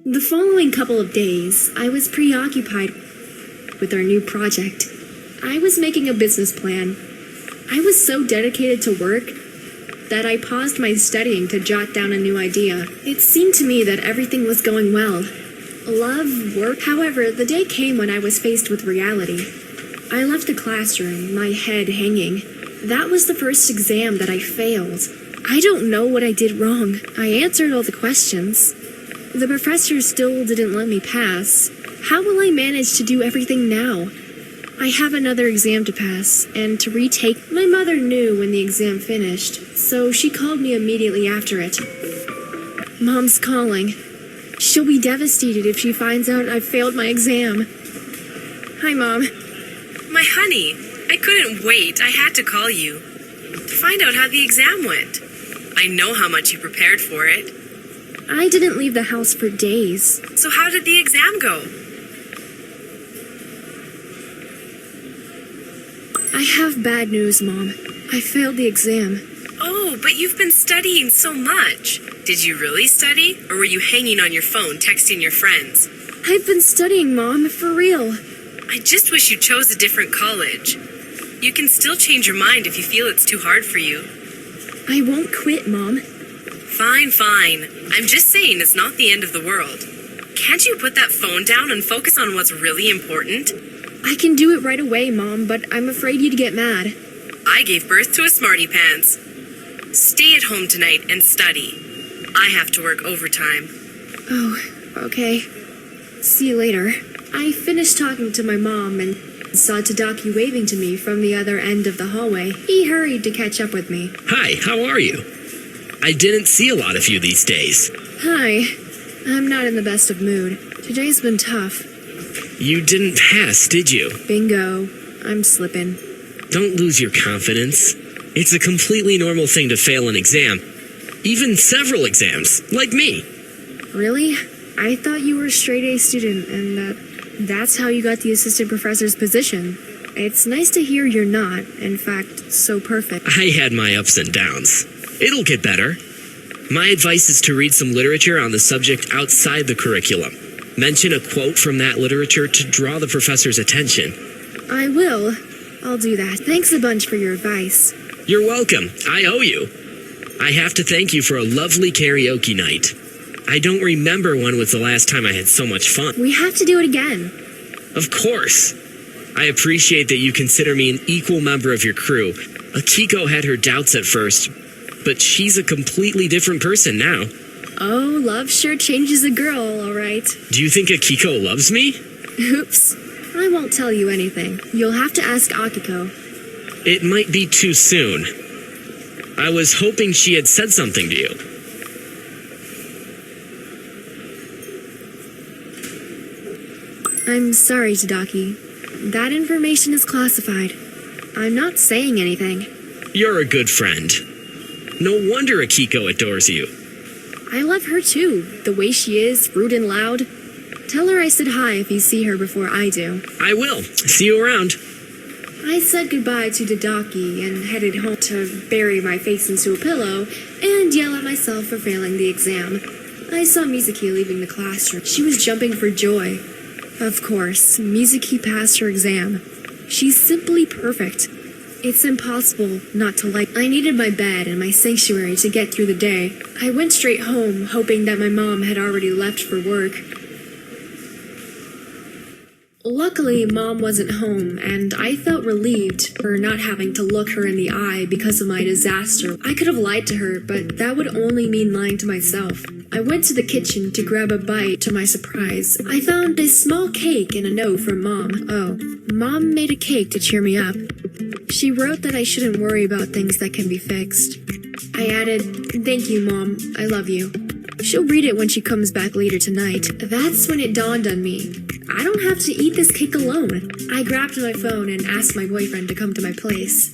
The following couple of days, I was preoccupied with our new project. I was making a business plan. I was so dedicated to work that I paused my studying to jot down a new idea. It seemed to me that everything was going well. Love, work. However, the day came when I was faced with reality. I left the classroom, my head hanging. That was the first exam that I failed. I don't know what I did wrong. I answered all the questions. The professor still didn't let me pass. How will I manage to do everything now? I have another exam to pass, and to retake. My mother knew when the exam finished, so she called me immediately after it. Mom's calling. She'll be devastated if she finds out I've failed my exam. Hi, Mom. My honey, I couldn't wait. I had to call you to find out how the exam went. I know how much you prepared for it. I didn't leave the house for days. So how did the exam go? I have bad news, Mom. I failed the exam. Oh, but you've been studying so much. Did you really study, or were you hanging on your phone texting your friends? I've been studying, Mom, for real. I just wish you chose a different college. You can still change your mind if you feel it's too hard for you. I won't quit, Mom. Fine. I'm just saying it's not the end of the world. Can't you put that phone down and focus on what's really important? I can do it right away, Mom, but I'm afraid you'd get mad. I gave birth to a smarty pants. Stay at home tonight and study. I have to work overtime. Oh, okay. See you later. I finished talking to my mom and saw Tadaki waving to me from the other end of the hallway. He hurried to catch up with me. Hi, how are you? I didn't see a lot of you these days. Hi. I'm not in the best of mood. Today's been tough. You didn't pass, did you? Bingo. I'm slipping. Don't lose your confidence. It's a completely normal thing to fail an exam. Even several exams, like me. Really? I thought you were a straight A student and that's how you got the assistant professor's position. It's nice to hear you're not, in fact, so perfect. I had my ups and downs. It'll get better. My advice is to read some literature on the subject outside the curriculum. Mention a quote from that literature to draw the professor's attention. I will. I'll do that. Thanks a bunch for your advice. You're welcome. I owe you. I have to thank you for a lovely karaoke night. I don't remember when was the last time I had so much fun. We have to do it again. Of course. I appreciate that you consider me an equal member of your crew. Akiko had her doubts at first, but she's a completely different person now. Oh, love sure changes a girl, all right. Do you think Akiko loves me? Oops. I won't tell you anything. You'll have to ask Akiko. It might be too soon. I was hoping she had said something to you. I'm sorry, Tadaki. That information is classified. I'm not saying anything. You're a good friend. No wonder Akiko adores you. I love her too, the way she is, rude and loud. Tell her I said hi if you see her before I do. I will. See you around. I said goodbye to Tadaki and headed home to bury my face into a pillow and yell at myself for failing the exam. I saw Mizuki leaving the classroom. She was jumping for joy. Of course, Mizuki passed her exam. She's simply perfect. It's impossible not to like. I needed my bed and my sanctuary to get through the day. I went straight home, hoping that my mom had already left for work. Luckily, Mom wasn't home, and I felt relieved for not having to look her in the eye because of my disaster. I could have lied to her, but that would only mean lying to myself. I went to the kitchen to grab a bite. To my surprise, I found a small cake and a note from Mom. Oh, Mom made a cake to cheer me up. She wrote that I shouldn't worry about things that can be fixed. I added, "Thank you, Mom. I love you." She'll read it when she comes back later tonight. That's when it dawned on me. I don't have to eat this cake alone. I grabbed my phone and asked my boyfriend to come to my place.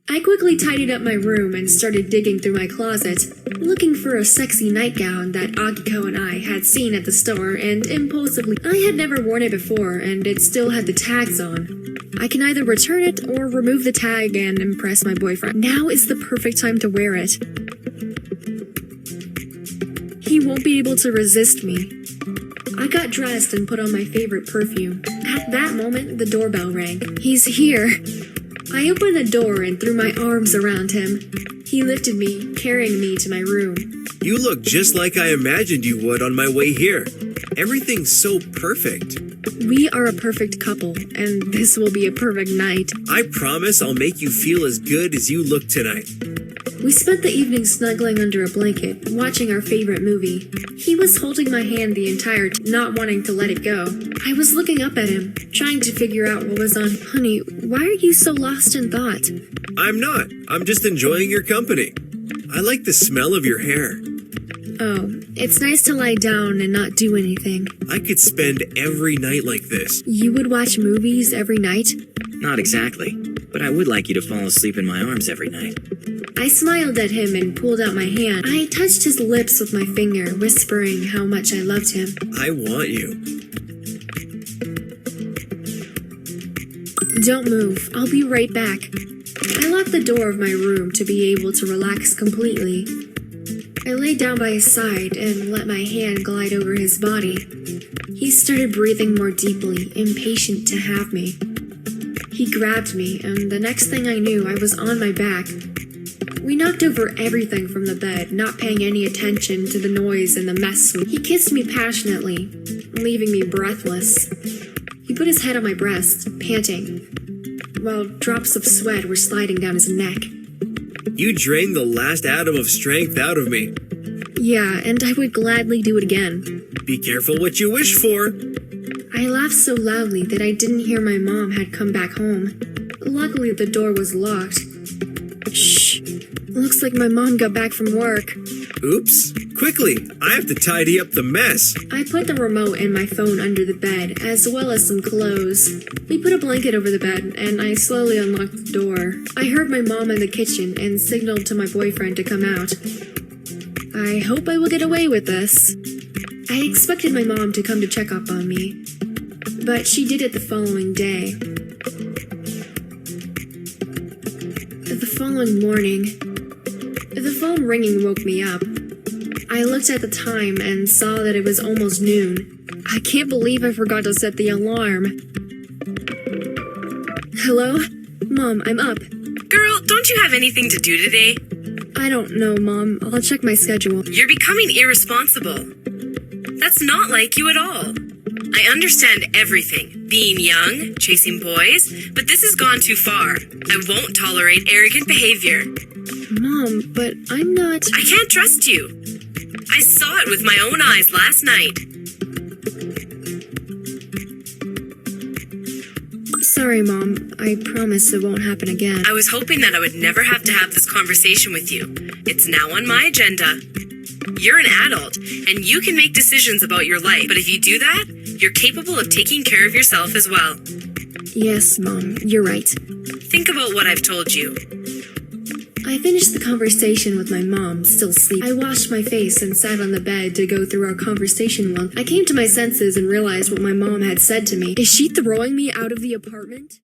I quickly tidied up my room and started digging through my closet, looking for a sexy nightgown that Akiko and I had seen at the store, and impulsively, I had never worn it before and it still had the tags on. I can either return it or remove the tag and impress my boyfriend. Now is the perfect time to wear it. He won't be able to resist me. I got dressed and put on my favorite perfume. At that moment, the doorbell rang. He's here. I opened the door and threw my arms around him. He lifted me, carrying me to my room. You look just like I imagined you would on my way here. Everything's so perfect. We are a perfect couple, and this will be a perfect night. I promise I'll make you feel as good as you look tonight. We spent the evening snuggling under a blanket, watching our favorite movie. He was holding my hand the entire time, not wanting to let it go. I was looking up at him, trying to figure out what was on. Honey, why are you so lost in thought? I'm not. I'm just enjoying your company. I like the smell of your hair. Oh, it's nice to lie down and not do anything. I could spend every night like this. You would watch movies every night? Not exactly, but I would like you to fall asleep in my arms every night. I smiled at him and pulled out my hand. I touched his lips with my finger, whispering how much I loved him. I want you. Don't move. I'll be right back. I locked the door of my room to be able to relax completely. I lay down by his side and let my hand glide over his body. He started breathing more deeply, impatient to have me. He grabbed me, and the next thing I knew, I was on my back. We knocked over everything from the bed, not paying any attention to the noise and the mess. He kissed me passionately, leaving me breathless. He put his head on my breast, panting, while drops of sweat were sliding down his neck. You drained the last atom of strength out of me. Yeah, and I would gladly do it again. Be careful what you wish for. I laughed so loudly that I didn't hear my mom had come back home. Luckily, the door was locked. Shh. Looks like my mom got back from work. Oops. Quickly, I have to tidy up the mess. I put the remote and my phone under the bed, as well as some clothes. We put a blanket over the bed, and I slowly unlocked the door. I heard my mom in the kitchen and signaled to my boyfriend to come out. I hope I will get away with this. I expected my mom to come to check up on me. but she did it the following day. The following morning, the phone ringing woke me up. I looked at the time and saw that it was almost noon. I can't believe I forgot to set the alarm. Hello? Mom, I'm up. Girl, don't you have anything to do today? I don't know, Mom. I'll check my schedule. You're becoming irresponsible. That's not like you at all. I understand everything. Being young, chasing boys, but this has gone too far. I won't tolerate arrogant behavior. Mom, but I'm not... I can't trust you. I saw it with my own eyes last night. Sorry, Mom. I promise it won't happen again. I was hoping that I would never have to have this conversation with you. It's now on my agenda. You're an adult, and you can make decisions about your life. But if you do that, you're capable of taking care of yourself as well. Yes, Mom. You're right. Think about what I've told you. I finished the conversation with my mom, still sleeping. I washed my face and sat on the bed to go through our conversation once. I came to my senses and realized what my mom had said to me. Is she throwing me out of the apartment?